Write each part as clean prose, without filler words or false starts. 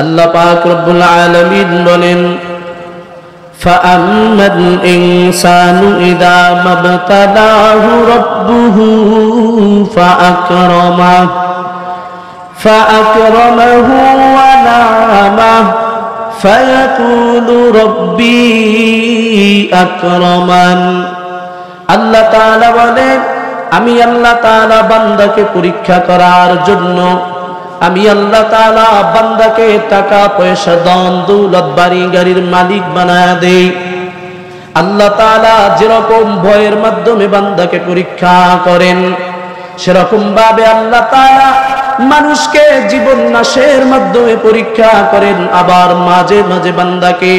আল্লাহ পাক রব্বুল আলামিন বলেন, فأما الإنسان إذا ما ابتلاه ربه فأكرمه ونعمه فيقول ربي أكرمن। আল্লাহ তাআলা বলেন, আমি আল্লাহ তাআলা বান্দাকে পরীক্ষা করার জন্য আমি আল্লাহ তাআলা বান্দাকে টাকা পয়সা ধন দৌলত বাড়ি গাড়ির মালিক বানায়া দেই। আল্লাহ তাআলা যেরকম ভয়ের মাধ্যমে বান্দাকে পরীক্ষা করেন, সেরকম ভাবে আল্লাহ তাআলা মানুষকে জীবন নাশের মাধ্যমে পরীক্ষা করেন। আবার মাঝে মাঝে বান্দাকে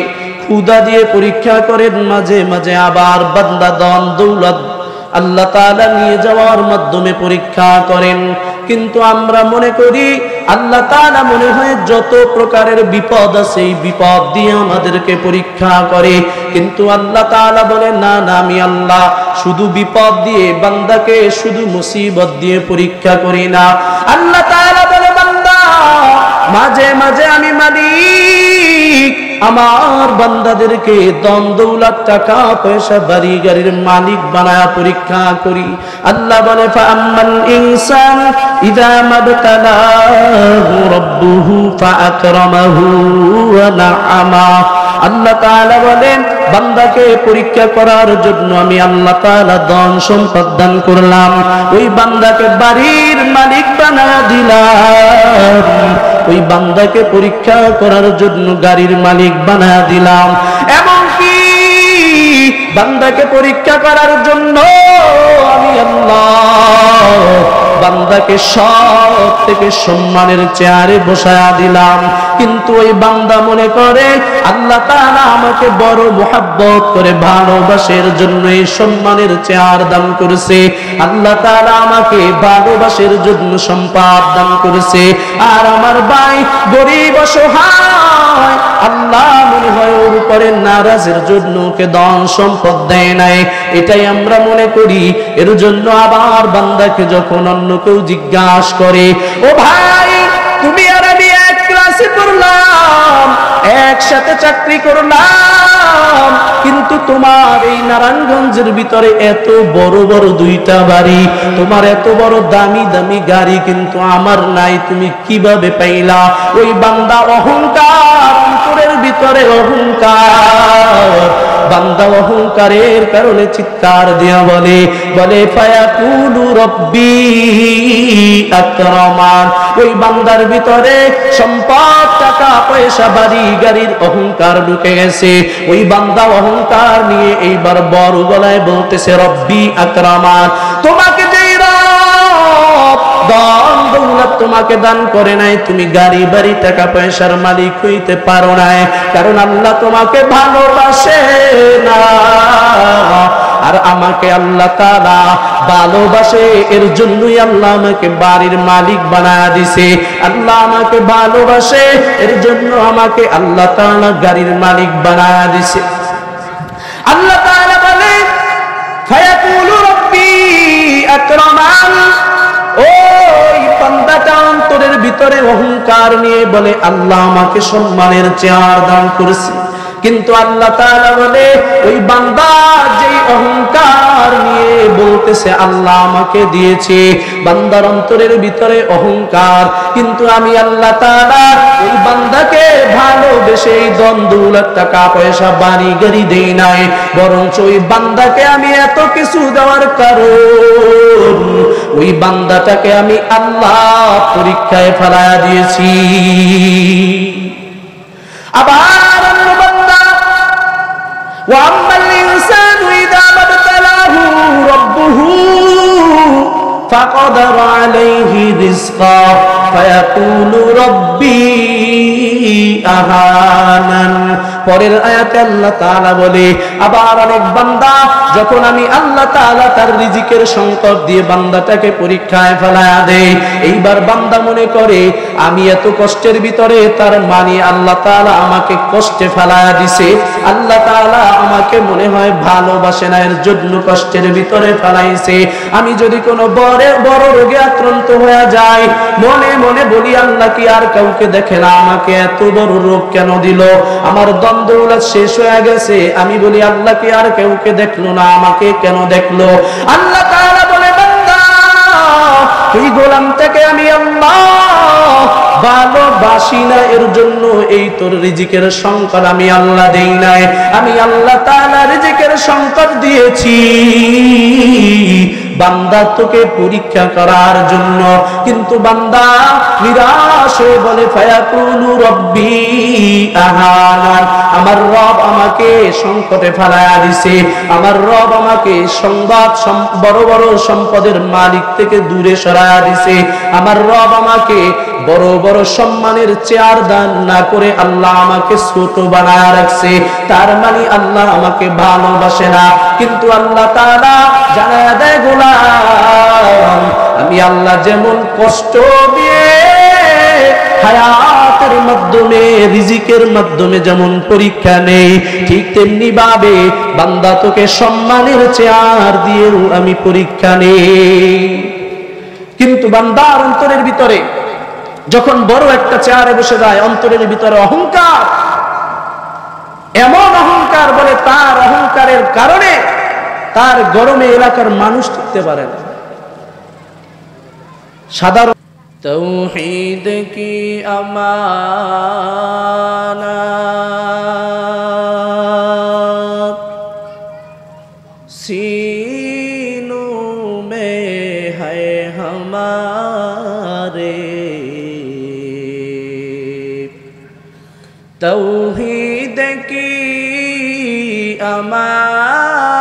ক্ষুধা দিয়ে পরীক্ষা করেন, মাঝে মাঝে আবার বান্দা ধন দৌলত আল্লাহ তাআলা নিয়ে যাওয়ার মাধ্যমে পরীক্ষা করেন। কিন্তু আমরা মনে করি আল্লাহ তাআলা মনে হয় যত প্রকারের বিপদ আছে এই বিপদ দিয়ে আমাদেরকে পরীক্ষা করে। কিন্তু আল্লাহ তাআলা বলেন, না না, আমি আল্লাহ শুধু বিপদ দিয়ে বান্দাকে শুধু মুসিবত দিয়ে পরীক্ষা করি না। আল্লাহ তাআলা বলে, বান্দা মাঝে মাঝে আমি মালিক আমার বান্দাদেরকে ধন দৌলত টাকা পয়সা বাড়ি গাড়ির মালিক বানায়া পরীক্ষা করি। আল্লাহ বলে, ফাআম্মাল ইনসান ইযা মাবতালাহু রাব্বুহু ফাআকরামাহু ওয়া নাআমা। আল্লাহ তাআলা বলেন, বান্দাকে পরীক্ষা করার জন্য আমি আল্লাহ তাআলা ধন সম্পদ দান করলাম, ওই বান্দাকে বাড়ির মালিক বানায়া দিলাম, ওই বান্দাকে পরীক্ষা করার জন্য গাড়ির মালিক বানায়া দিলাম। এমনকি বান্দাকে পরীক্ষা করার জন্য আমি আল্লাহ বান্দাকে সব থেকে সম্মানের চেয়ারে বসায়া দিলাম। কিন্তু ওই বান্দা মনে করে আল্লাহ তাআলা আমাকে বড় মুহাব্বত করে ভালোবাসার জন্য এই সম্মানের চেয়ার দান করেছে, আল্লাহ তাআলা আমাকে ভালোবাসার জন্য সম্পদ দান করেছে। আর আমার ভাই গরিব অসহায়, আল্লাহ মনে হয় ওর উপরে নারাজের জন্য ওকে ধন সম্পদ দেয় নাই, এটাই আমরা মনে করি। এর জন্য আবার বান্দাকে যখন অন্য কেউ জিজ্ঞাসা করে, ও ভাই তুমি আর আমি এক ক্লাসে পড়লাম, একসাথে চাকরি করলাম, কিন্তু তোমার এই নারায়ণগঞ্জের ভিতরে এত বড় বড় দুইটা বাড়ি, তোমার এত বড় দামি দামি গাড়ি, কিন্তু আমার নাই, তুমি কিভাবে পাইলা? ওই বান্দা অহংকার, অন্তরের ভিতরে অহংকার, বান্দা অহংকারের কারণে চিৎকার দিয়া বলে ফায়াকুলু রব্বি আকরামান। ওই বান্দার ভিতরে সম্পদ টাকা পয়সা বাড়ি গাড়ির অহংকার ঢুকে গেছে। ওই বান্দা অহংকার নিয়ে এইবার বড় গলায় বলতেছে, রব্বি আকরামান, তোমাকে যেই রব ধন দৌলত তোমাকে দান করে নাই, তুমি গাড়ি বাড়ি টাকা পয়সার মালিক হইতে পারো নাই, কারণ আল্লাহ তোমাকে ভালোবাসে না। আর আমাকে আল্লাহ তাআলা ভালোবাসে, এর জন্যই আল্লাহ আমাকে বাড়ির মালিক বানায়া দিছে। আল্লাহ আমাকে ভালোবাসে, এর জন্য আমাকে আল্লাহ তাআলা গাড়ির মালিক বানায়া দিছে। আল্লাহ তাআলা বলে, ফায়াকুলু রব্বি আকরামান। ওই বান্দাটা অন্তরের ভিতরে অহংকার নিয়ে বলে, আল্লাহ আমাকে সম্মানের চেয়ার দান করেছে। কিন্তু আল্লাহ তাআলা বলে, ওই বান্দা যেই অহংকার নিয়ে বলতেছে আল্লাহ আমাকে দিয়েছে, বান্দার অন্তরের ভিতরে অহংকার, কিন্তু আমি আল্লাহ তাআলা ওই বান্দাকে ভালোবেসে এই ধন দৌলত টাকা পয়সা বাড়ি গাড়ি দেই নাই, বরঞ্চ ওই বান্দাকে আমি এত কিছু দেওয়ার কারণ ওই বান্দাটাকে আমি আল্লাহ পরীক্ষায় ফেলায়া দিয়েছি। আবার وَأَمَّا الْإِنسَانُ إِذَا مَا ابْتَلَاهُ رَبُّهُ فَقَدَرَ عَلَيْهِ رِزْقَهُ فَيَقُولُ رَبِّي أَهَانَنِ। পরের আয়াতে আল্লাহ তাআলা বলে, আবার অনেক বান্দা যখন আমি আল্লাহ তাআলা তার রিজিকের সংকট দিয়ে বান্দাটাকে পরীক্ষায় ফেলায়া দেই, এইবার বান্দা মনে করে আমি এত কষ্টের ভিতরে, তার মানে আল্লাহ তাআলা আমাকে কষ্টে ফেলায়া দিছে, আল্লাহ তাআলা আমাকে মনে হয় ভালোবাসে না, এর জন্য কষ্টের ভিতরে ফেলাইছে। আমি যদি কোনো বড় রোগে আক্রান্ত হয়ে যাই, মনে মনে বলি আল্লাহ কি আর কাউকে দেখে না, আমাকে এত বড় রোগ কেন দিল? আমার ধন দৌলত শেষ হয়ে গেছে, আমি বলি আল্লাহ কি আর কাউকে দেখলো না, আমাকে কেন দেখলো? আল্লাহ তাআলা বলে, বান্দা এই গোলাম থেকে আমি আল্লাহ ভালোবাসি না, এর জন্য এই তোর রিজিকের সংকট আমি আল্লাহ দেই নাই, আমি আল্লাহ তাআলা রিজিকের সংকট দিয়েছি বান্দা তোকে পরীক্ষা করার জন্য। কিন্তু বান্দা নিরাশ হয়ে বলে, ফায়াকুলু রব্বি আহানান, আমার রব আমাকে সংকটে ফেলায়া দিছে, আমার রব আমাকে বড় বড় সম্পদের মালিক থেকে দূরে সরায়া দিছে, আমার রব আমাকে বড় বড় সম্মানের চেয়ার দান না করে আল্লাহ আমাকে ছোট বানায় রাখছে। তার মানে আল্লাহ আমাকে ভালোবাসে না। কিন্তু আল্লাহ তাআলা জানায়া দেয়, গোলাম আমি আল্লাহ যেমন কষ্ট দিয়ে হায়াতের মাধ্যমে রিজিকের মাধ্যমে যেমন পরীক্ষা নেই, ঠিক তেমনি ভাবে বান্দা তোকে সম্মানের চেয়ার দিয়েও আমি পরীক্ষা নেই। কিন্তু বান্দার অন্তরের ভিতরে যখন বড় একটা চেয়ারে বসে যায়, অন্তরের ভিতরে অহংকার, এমন অহংকার বলে তার অহংকারের কারণে তার গরমে এলাকার মানুষ টিকতে পারে না। সাধারণ তৌহিদ কি আমানাত सीनों में है हमारे, तौहीद की अमानत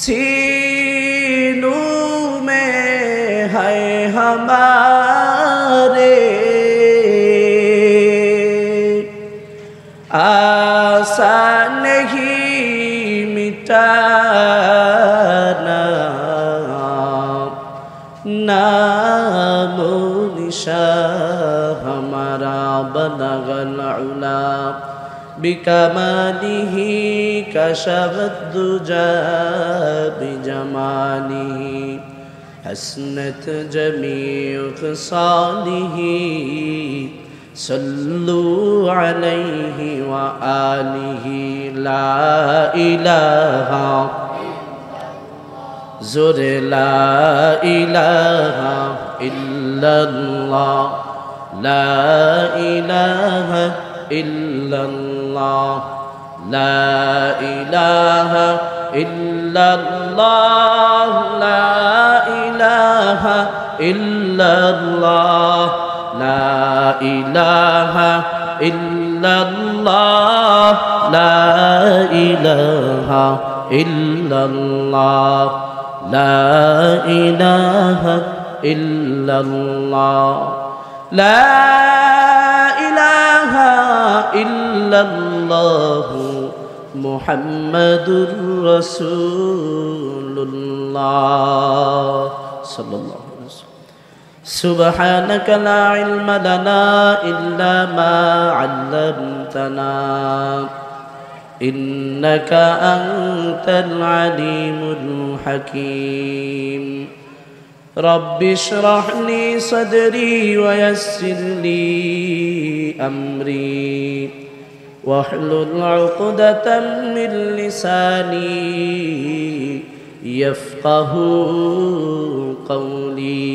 सीनों में है हमारे, आसान नहीं मिटाना नामो निशान हमारा, बलगल उला बिकमालिही कशफत दुजा बिजमालिही, हसनत जमीउ खसालिही सल्लु अलैहि व आलिहि। ला इलाहा जोरे ला इलाहा इल्लल्लाह, ला इलाहा इल्लल्लाह, ला इलाहा इल्लल्लाह, ला इलाहा इल्लल्लाह, ला इलाहा इल्लल्लाह, ला इलाहा इल्लल्लाह, ला इलाहा इल्लल्लाह, ला इलाहा इल्लल्लाह मुहम्मदुर रसूलुल्लाह सल्लल्लाहु अलैहि वसल्लम। सुब्हानक ला इल्म लना इल्ला मा अल्लमतना इन्नका अंतल अलीमुल हकीम। रब्बि इश्रह ली सदरी व यस्सिर ली अमरी वहलुल उक़दतम मिन लिसानी यफ़क़हू क़ौली।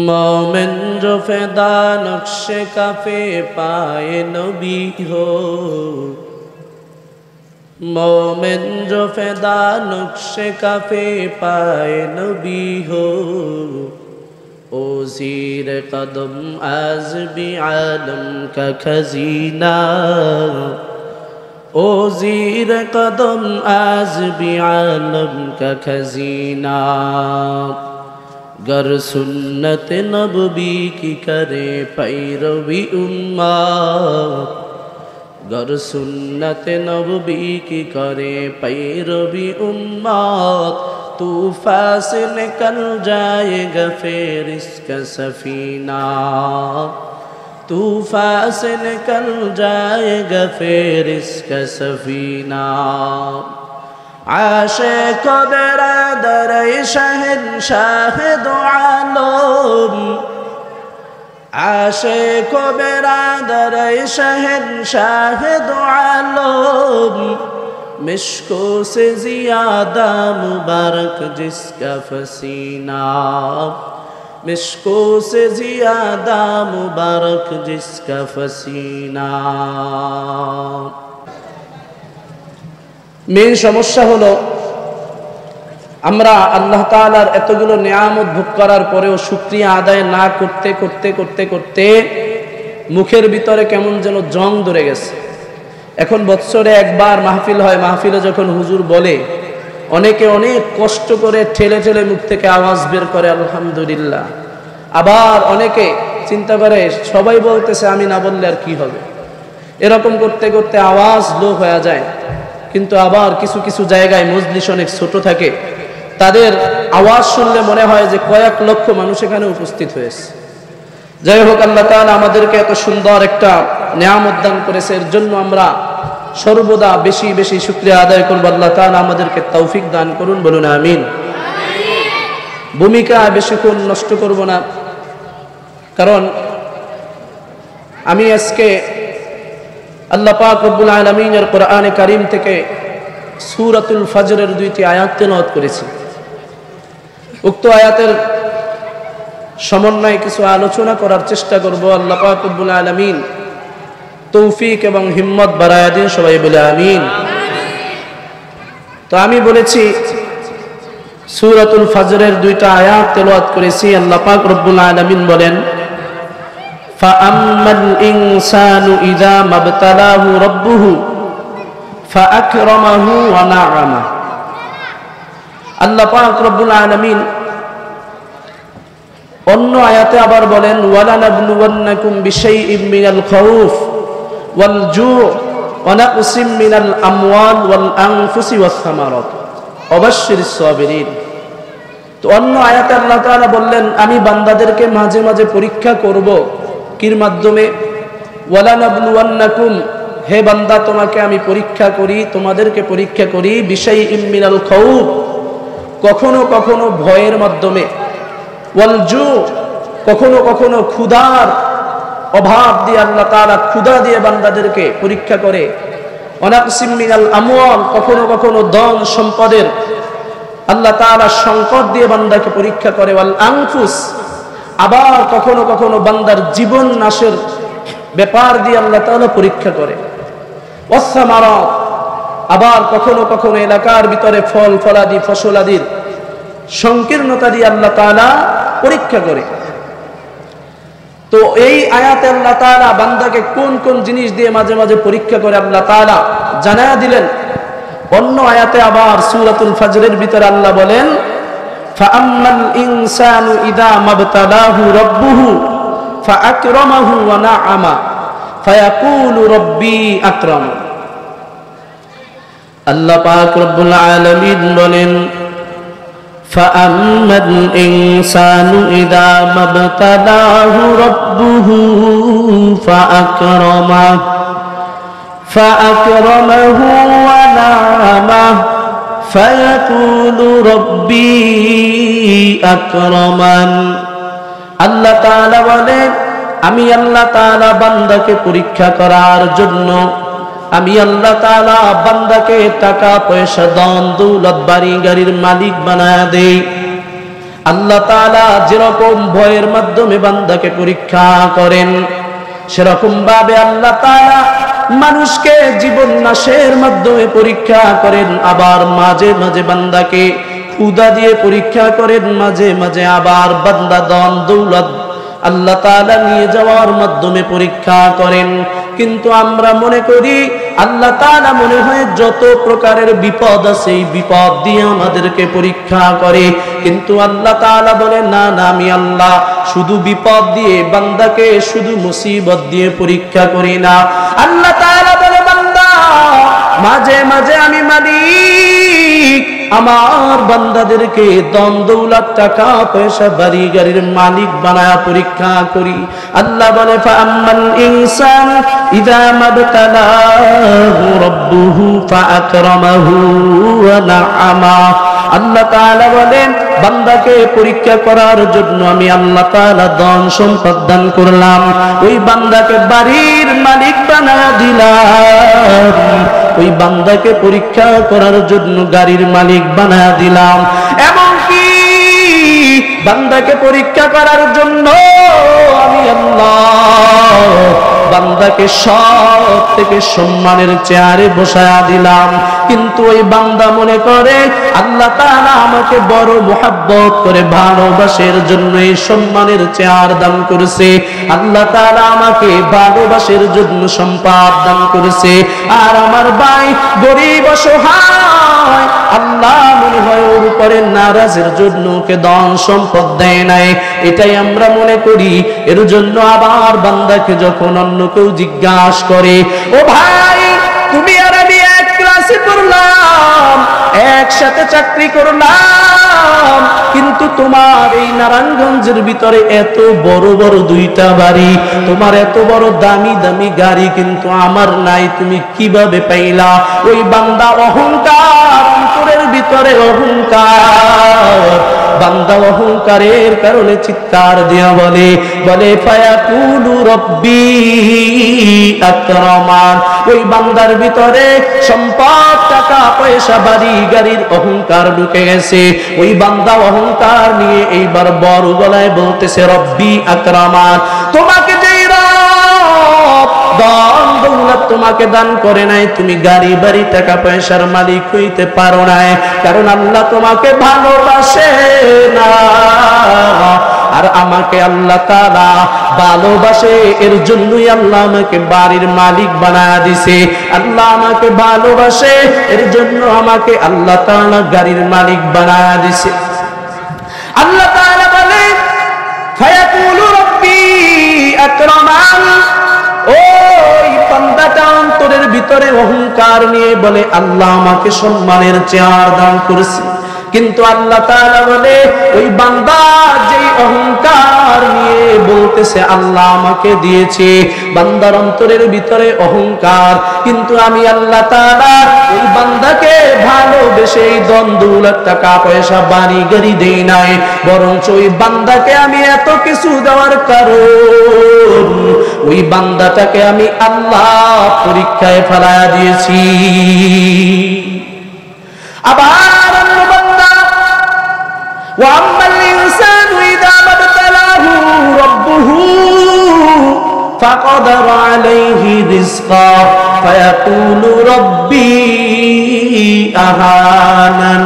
मोमिन जो फ़िदा नक्शे कफ़े पाए नबी हो, मोमिन जो फ़िदा नक्शे कफ़े पाए नबी हो, ओ ज़ीर कदम आज भी आलम का खजीना, ओ ज़ीर कदम आज भी आलम का खजीना। गर सुन्नत नबी की करे पैरवी उम्मत, गर सुन्नत नबी की करे पैरवी उम्मत, तूफ़ान से निकल जाएगा फिर इसका सफीना। तूफान से निकल जाएगा फिर इसका सफीना आशिक़ बिरादर शहंशाह दो आलम आशिक़ बिरादर शहंशाह दो आलम मिश्को से ज़ियादा मुबारक जिसका फसीना मिश्को से ज़ियादा मुबारक जिसका फसीना। মেন সমস্যা হলো আমরা আল্লাহ তাআলার এতগুলো নিয়ামত ভোগ করার পরেও শুকরিয়া আদায় না করতে করতে করতে করতে মুখের ভিতরে কেমন যেন জং ধরে গেছে। এখন বছরে একবার মাহফিল হয়, মাহফিলে যখন হুজুর বলে অনেকে অনেক কষ্ট করে ঠেলে ঠেলে মুখ থেকে আওয়াজ বের করে আলহামদুলিল্লাহ, আবার অনেকে চিন্তা করে সবাই বলতেছে আমি না বললে আর কি হবে, এরকম করতে করতে আওয়াজ লো হয়ে যায়। কিন্তু আবার কিছু কিছু জায়গায় মজলিস অনেক ছোট থাকে, তাদের আওয়াজ শুনলে মনে হয় যে কয়েক লক্ষ মানুষ এখানে উপস্থিত হয়েছে। যাই হোক, আল্লাহ তাআলা আমাদেরকে এত সুন্দর একটা নিয়ামত দান করেছে, এর জন্য আমরা সর্বদা বেশি বেশি শুকরিয়া আদায় করব। আল্লাহ তাআলা আমাদেরকে তৌফিক দান করুন, বলুন আমিন। ভূমিকা বেশিক্ষণ নষ্ট করব না, কারণ আমি আজকে আল্লাহ পাক রব্বুল আলামিনের কোরআনে কারীম থেকে সূরাতুল ফজরের 2টি আয়াত তেলাওয়াত করেছি। উক্ত আয়াতের সমন্বয়ে কিছু আলোচনা করার চেষ্টা করব। আল্লাহ পাক রব্বুল আলামিন তৌফিক এবং হিম্মত বাড়ায় দিন, সবাই বলে আমিন। তো আমি বলেছি সূরাতুল ফজরের 2টা আয়াত তেলাওয়াত করেছি। আল্লাহ পাক রব্বুল আলামিন বলেন فَأَمَّا الْإِنسَانُ إِذَا مَا ابْتَلَاهُ رَبُّهُ فَأَكْرَمَهُ وَنَعَّمَهُ। আল্লাহ পাক রব্বুল আলামিন অন্য আয়াতে আবার বলেন ওয়ালানাবলুওয়ান্নাকুম বিশাইইম মিনাল খাউফ ওয়াল জু' ওয়া নাকসিম মিনাল আমওয়াল ওয়াল আনফুসি ওয়াস সামারাত ওয়াবাশশিরিস সাবিরিন। তো অন্য আয়াতে আল্লাহ তাআলা বললেন আমি বান্দাদেরকে মাঝে মাঝে পরীক্ষা করব। কির মাধ্যমে? ওয়ালানাবলুওয়ান্নাকুম, হে বান্দা তোমাকে আমি পরীক্ষা করি, তোমাদেরকে পরীক্ষা করি বিশাইইম মিনাল খাউফ, কখনো কখনো ভয়ের মাধ্যমে, ওয়াল জু', কখনো কখনো ক্ষুধার অভাব দিয়ে আল্লাহ তাআলা ক্ষুধা দিয়ে বান্দাদেরকে পরীক্ষা করে, ওয়া নাকসিম মিনাল আমওয়াল, কখনো কখনো ধন সম্পদের আল্লাহ তাআলা সংকট দিয়ে বান্দাকে পরীক্ষা করে, ওয়াল আনফুস, আবার কখনো কখনো বান্দার জীবন নাশের ব্যাপার দিয়ে আল্লাহ তাআলা পরীক্ষা করে, ওয়াস সামারাত, আবার কখনো কখনো এলাকার ভিতরে ফল ফলাদি ফসলাদির সংকীর্ণতা দিয়ে আল্লাহ তাআলা পরীক্ষা করে। তো এই আয়াতে আল্লাহ তাআলা বান্দাকে কোন কোন জিনিস দিয়ে মাঝে মাঝে পরীক্ষা করে আল্লাহ তাআলা জানায়া দিলেন। অন্য আয়াতে আবার সূরাতুল ফজরের ভিতরে আল্লাহ বলেন ফাআম্মাল ইনসানু ইযা মাবতালাহু রাব্বুহু ফাআকরামাহু ওয়া না'আমা ফায়াকুলু রাব্বি আকরাম। আল্লাহ পাক রব্বুল আলামিন বলেন ফাআম্মাল ইনসানু ইযা মাবতালাহু রাব্বুহু ফাআকরামাহু ওয়া না'আমাহু ফায়াকুলু রাব্বি আকরামান। আল্লাহ তাআলা বলেন আমি আল্লাহ তাআলা বান্দাকে পরীক্ষা করার জন্য আমি আল্লাহ তাআলা বান্দাকে টাকা পয়সা ধন দৌলত বাড়ি গাড়ির মালিক বানায়া দেই। আল্লাহ তাআলা যেরকম ভয়ের মাধ্যমে বান্দাকে পরীক্ষা করেন, সেরকম ভাবে আল্লাহ তাআলা মানুষকে জীবন নাশের মাধ্যমে পরীক্ষা করেন, আবার মাঝে মাঝে বান্দাকে ক্ষুধা দিয়ে পরীক্ষা করেন, মাঝে মাঝে আবার বান্দা ধন দৌলত আল্লাহ তাআলা নিয়ে যাওয়ার মাধ্যমে পরীক্ষা করেন। কিন্তু আমরা মনে করি আল্লাহ তাআলা মনে হয় যত প্রকারের বিপদ আছে এই বিপদ দিয়ে আমাদেরকে পরীক্ষা করে, কিন্তু আল্লাহ তাআলা বলে না না, আমি আল্লাহ শুধু বিপদ দিয়ে বান্দাকে শুধু মুসিবত দিয়ে পরীক্ষা করি না। আল্লাহ তাআলা বলে বান্দা মাঝে মাঝে আমি মালিক আমার বান্দাদেরকে দন দৌলত টাকা পয়সা বাড়ি গাড়ির মালিক বানায়া পরীক্ষা করি। আল্লাহ বলে ফাআম্মাল ইনসান ইযা মাবতালাহু রাব্বুহু ফাআকরামাহু ওয়া নাআমা। আল্লাহ তাআলা বলেন বান্দাকে পরীক্ষা করার জন্য আমি আল্লাহ তাআলা ধন সম্পদ দান করলাম, ওই বান্দাকে বাড়ির মালিক বানায়া দিলাম, ওই বান্দাকে পরীক্ষা করার জন্য গাড়ির মালিক বানায়া দিলাম। এমনকি বান্দাকে পরীক্ষা করার জন্য আমি আল্লাহ বান্দাকে সব থেকে সম্মানের চেয়ারে বসায়া দিলাম। কিন্তু ওই বান্দা মনে করে আল্লাহ তাআলা আমাকে বড় মোহাব্বত করে ভালোবাসার জন্য এই সম্মানের চেয়ার দান করেছে, আল্লাহ তাআলা আমাকে ভালোবাসার জন্য সম্পদ দান করেছে। আর আমার ভাই গরিব অসহায়, আল্লাহ মনে হয় ওর উপরে নারাজের জন্য ওকে ধন সম্পদ দেয় নাই, এটাই আমরা মনে করি। এর জন্য আবার বান্দাকে যখন অন্য কেউ জিজ্ঞাসা করে, ও ভাই তুমি আর আমি এক ক্লাসে পড়লাম, একসাথে চাকরি করলাম, কিন্তু তোমার এই নারায়ণগঞ্জের ভিতরে এত বড় বড় দুইটা বাড়ি, তোমার এত বড় দামি দামি গাড়ি, কিন্তু আমার নাই, তুমি কিভাবে পাইলা? ওই বান্দা অহংকার, অন্তরের ভিতরে অহংকার, বান্দা অহংকারের কারণে চিৎকার দিয়া বলে ফায়াকুলু রব্বি আকরামান। ওই বান্দার ভিতরে সম্পদ টাকা পয়সা বাড়ি গাড়ির অহংকার ঢুকে গেছে। ওই বান্দা অহংকার নিয়ে এইবার বড় গলায় বলতেছে রব্বি আকরামান। তোমাকে যেই রব দান দৌলত তোমাকে দান করে নাই, তুমি গাড়ি বাড়ি টাকা পয়সার মালিক হইতে পারো নাই, কারণ আল্লাহ তোমাকে ভালোবাসে না। আর আমাকে আল্লাহ তাআলা ভালোবাসে, এর জন্যই আল্লাহ আমাকে বাড়ির মালিক বানায়া দিছে। আল্লাহ আমাকে ভালোবাসে, এর জন্য আমাকে আল্লাহ তাআলা গাড়ির মালিক বানায়া দিছে। আল্লাহ তাআলা বলে ফায়াকুলু রব্বি আকরামান। ওই বান্দাটা অন্তরের ভিতরে অহংকার নিয়ে বলে আল্লাহ আমাকে সম্মানের চেয়ার দান করেছে, কিন্তু আল্লাহ তাআলা বলে ওই বান্দা যেই অহংকার নিয়ে বলতেছে আল্লাহ আমাকে দিয়েছে, বান্দার অন্তরের ভিতরে অহংকার, কিন্তু আমি আল্লাহ তাআলা ওই বান্দাকে ভালোবেসে এই ধন দৌলত টাকা পয়সা বাড়ি গাড়ি দেই নাই, বরঞ্চ ওই বান্দাকে আমি এত কিছু দেওয়ার কারণ ওই বান্দাটাকে আমি আল্লাহ পরীক্ষায় ফেলায়া দিয়েছি। আবার অন্য বান্দা وَأَمَّا الْإِنسَانُ إِذَا مَا ابْتَلَاهُ رَبُّهُ فَقَدَرَ عَلَيْهِ رِزْقَهُ فَيَقُولُ رَبِّي أَهَانَنِ।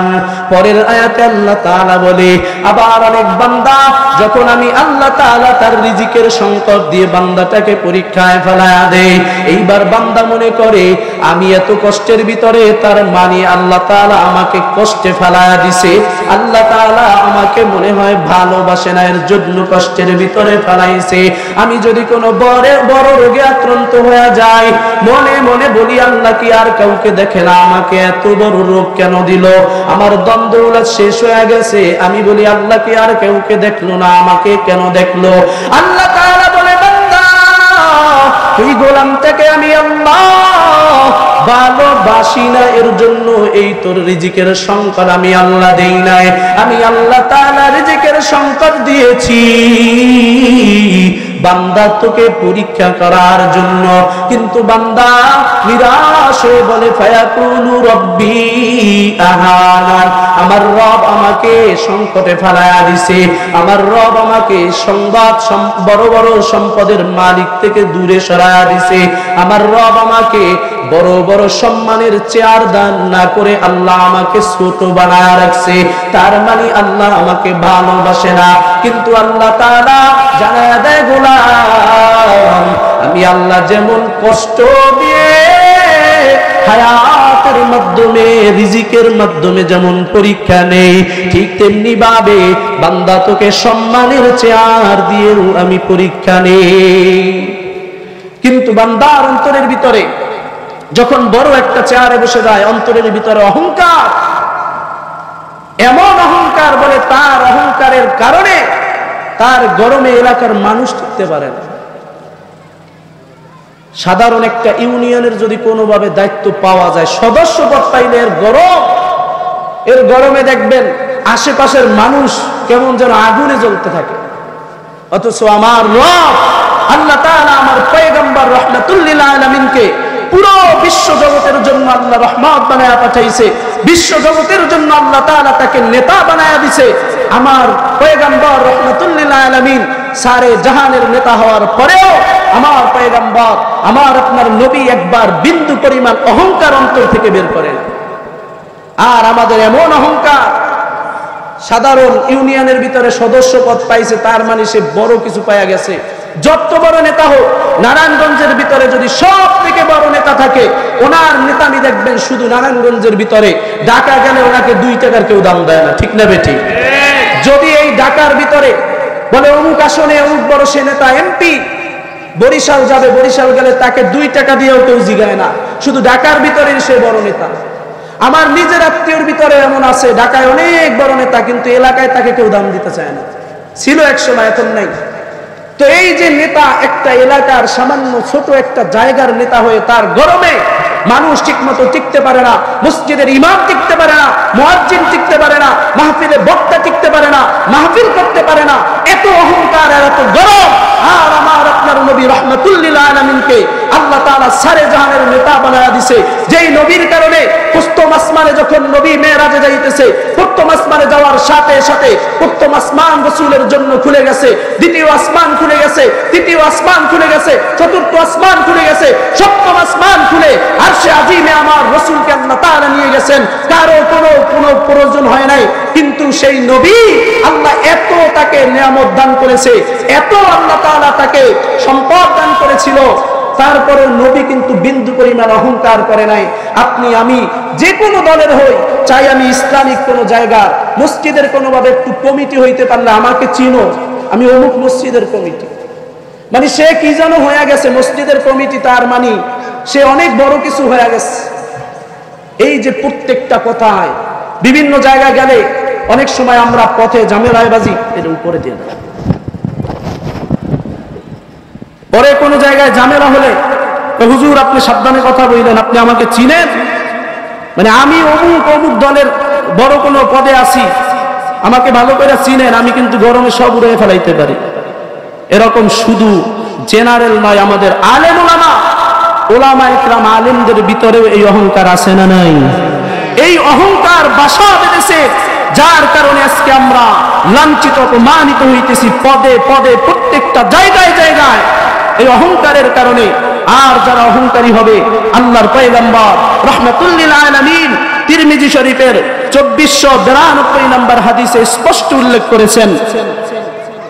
পরের আয়াতে আল্লাহ তাআলা বলে আবার অনেক বান্দা যখন আমি আল্লাহ তাআলা তার রিজিকের সংকট দিয়ে বান্দাটাকে পরীক্ষায় ফেলায়া দেই, এইবার বান্দা মনে করে আমি এত কষ্টের ভিতরে, তার মানে আল্লাহ তাআলা আমাকে কষ্টে ফেলায়া দিছে, আল্লাহ তাআলা আমাকে মনে হয় ভালোবাসে না, এর জন্য কষ্টের ভিতরে ফেলাইছে। আমি যদি কোনো বড় রোগে আক্রান্ত হয়ে যাই, মনে মনে বলি আল্লাহ কি আর কাউকে দেখে না, আমাকে এত বড় রোগ কেন দিল? আমার ধন দৌলত শেষ হয়ে গেছে, আমি বলি আল্লাহ কি আর কাউকে দেখলো না, আমাকে কেন দেখলো? আল্লাহ তাআলা বলে বান্দা তুই গোলাম থেকে আমি আল্লাহ ভালোবাসি না, এর জন্য এই তোর রিজিকের সংকট আমি আল্লাহ দেই নাই, আমি আল্লাহ তাআলা রিজিকের সংকট দিয়েছি বান্দা তোকে পরীক্ষা করার জন্য। কিন্তু বান্দা নিরাশ হয়ে বলে ফায়াকুলু রব্বি আহানান। আমার রব আমাকে সংকটে ফেলায়া দিছে, আমার রব আমাকে বড় বড় সম্পদের মালিক থেকে দূরে সরায়া দিছে, আমার রব আমাকে বড় বড় সম্মানের চেয়ার দান না করে আল্লাহ আমাকে ছোট বানায় রাখছে, তার মানে আল্লাহ আমাকে ভালোবাসে না। কিন্তু আল্লাহ তাআলা জানায়া দেয় গোলাম আমি আল্লাহ যেমন কষ্ট দিয়ে হায়াতের মাধ্যমে রিজিকের মাধ্যমে যেমন পরীক্ষা নেই, ঠিক তেমনি ভাবে বান্দা তোকে সম্মানের চেয়ার দিয়েও আমি পরীক্ষা নেই। কিন্তু বান্দার অন্তরের ভিতরে যখন বড় একটা চেয়ারে বসে যায়, অন্তরের ভিতরে অহংকার, এমন অহংকার বলে তার অহংকারের কারণে তার গরমে এলাকার মানুষ টিকতে পারে না। সাধারণ একটা ইউনিয়নের যদি কোনোভাবে দায়িত্ব পাওয়া যায়, সদস্যপদ পাইলে এর গরমে দেখবেন আশেপাশের মানুষ কেমন যেন আগুনে জ্বলতে থাকে। অথচ আমার রব আল্লাহ তাআলা আমার পয়গম্বর রাহমাতুল লিল আলামিনকে পুরো বিশ্ব জগতের জন্য আল্লাহ রহমত বানায়া পাঠাইছে, বিশ্ব জগতের জন্য আল্লাহ তাআলা তাকে নেতা বানায়া দিছে। আমার পয়গম্বর রাহমাতুল লিল আলামিন সারে জাহানের নেতা হওয়ার পরেও আমার পয়গম্বর, আমার আপনার নবী একবার বিন্দু পরিমাণ অহংকার অন্তর থেকে বের করেন। আর আমাদের এমন অহংকার, সাধারণ ইউনিয়নের ভিতরে সদস্য পদ পাইছে তার মানে সে বড় কিছু পাওয়া গেছে। যত বড় নেতা হোক, নারায়ণগঞ্জের ভিতরে যদি সব থেকে বড় নেতা থাকে, ওনার নেতামি দেখবেন শুধু নারায়ণগঞ্জের ভিতরে, ঢাকা গেলে ওনাকে 2 টাকার কেউ দাম দেয় না, ঠিক না বেটি? যদি এই ঢাকার ভিতরে বলে অমুক আসনে অমুক বড় সে নেতা এমপি, বরিশাল যাবে, বরিশাল গেলে তাকে 2 টাকা দিয়েও কেউ জিগায় না, শুধু ঢাকার ভিতরে সে বড় নেতা। আমার নিজের আত্মীয়র ভিতরে এমন আছে, ঢাকায় অনেক বড় নেতা, কিন্তু এলাকায় তাকে কেউ দাম দিতে চায় না। ছিল এক সময়, এখন নাই। তো এই যে নেতা, একটা এলাকার সামান্য ছোট একটা জায়গার নেতা হয়ে তার গরমে মানুষ ঠিকমতো টিকতে পারে না, মসজিদের ইমাম টিকতে পারে না, মুয়াজ্জিন টিকতে পারে না, মাহফিলে বক্তা টিকতে পারে না, মাহফিল করতে পারে না, এত অহংকার আর এত গরম। আর আমার আপনার নবী রাহমাতুল লিল আলামিনকে আল্লাহ তাআলা সারে জাহানের নেতা বানায়া দিয়েছে, যেই নবীর কারণে প্রথম আসমানে যখন নবী মেরাজে যাইতেছে, প্রথম আসমানে যাওয়ার সাথে সাথে প্রথম আসমান রাসূলের জন্য খুলে গেছে, দ্বিতীয় আসমান খুলে গেছে, তৃতীয় আসমান খুলে গেছে, চতুর্থ আসমান খুলে গেছে, সপ্তম আসমান খুলে আরশে আজিমে আমার রাসূলকে আল্লাহ তাআলা নিয়ে গেছেন। কারো কোনো প্রয়োজন হয় নাই, কিন্তু সেই নবী আল্লাহ এত তাকে নিয়ামত দান করেছে, এত আল্লাহ তাআলা তাকে সম্পদ দান করেছিল, তারপরে নবী কিন্তু বিন্দু পরিমাণ অহংকার করে নাই। আপনি আমি যে কোনো দলের হই, চাই আমি ইসলামিক কোনো জায়গার মসজিদের কোনোভাবে একটু কমিটি হইতে পারলে আমাকে চিনো, আমি অমুক মসজিদের কমিটি, মানে সে কি যেন হয়ে গেছে মসজিদের কমিটি, তার মানে সে অনেক বড় কিছু হয়ে গেছে। এই যে প্রত্যেকটা কথায় বিভিন্ন জায়গায় গেলে অনেক সময় আমরা পথে ঝামেলায় বাজি, এর উপরে দিয়ে দেয়, পরে কোনো জায়গায় ঝামেলা হলে হুজুর আপনি সাবধানে কথা বললেন, আপনি আমাকে চিনেন, মানে আমি অমুক অমুক দলের বড় কোনো পদে আছি, আমাকে ভালো করে চিনেন, আমি কিন্তু গরমে সব উড়ে ফেলাইতে পারি। এরকম শুধু জেনারেল নয়, আমাদের আলেম ওলামা ইকরাম আলেমদের ভিতরেও এই অহংকার আছে না নাই? এই অহংকার বাসা বেঁধেছে, যার কারণে আজকে আমরা লাঞ্ছিত অপমানিত হইতেছি পদে পদে, প্রত্যেকটা জায়গায় জায়গায় এই অহংকারের কারণে। আর যারা অহংকারী হবে, আল্লাহর পয়গম্বর রাহমাতুল লিল আলামিন তিরমিজি শরীফের 2492 নম্বর হাদিসে স্পষ্ট উল্লেখ করেছেন,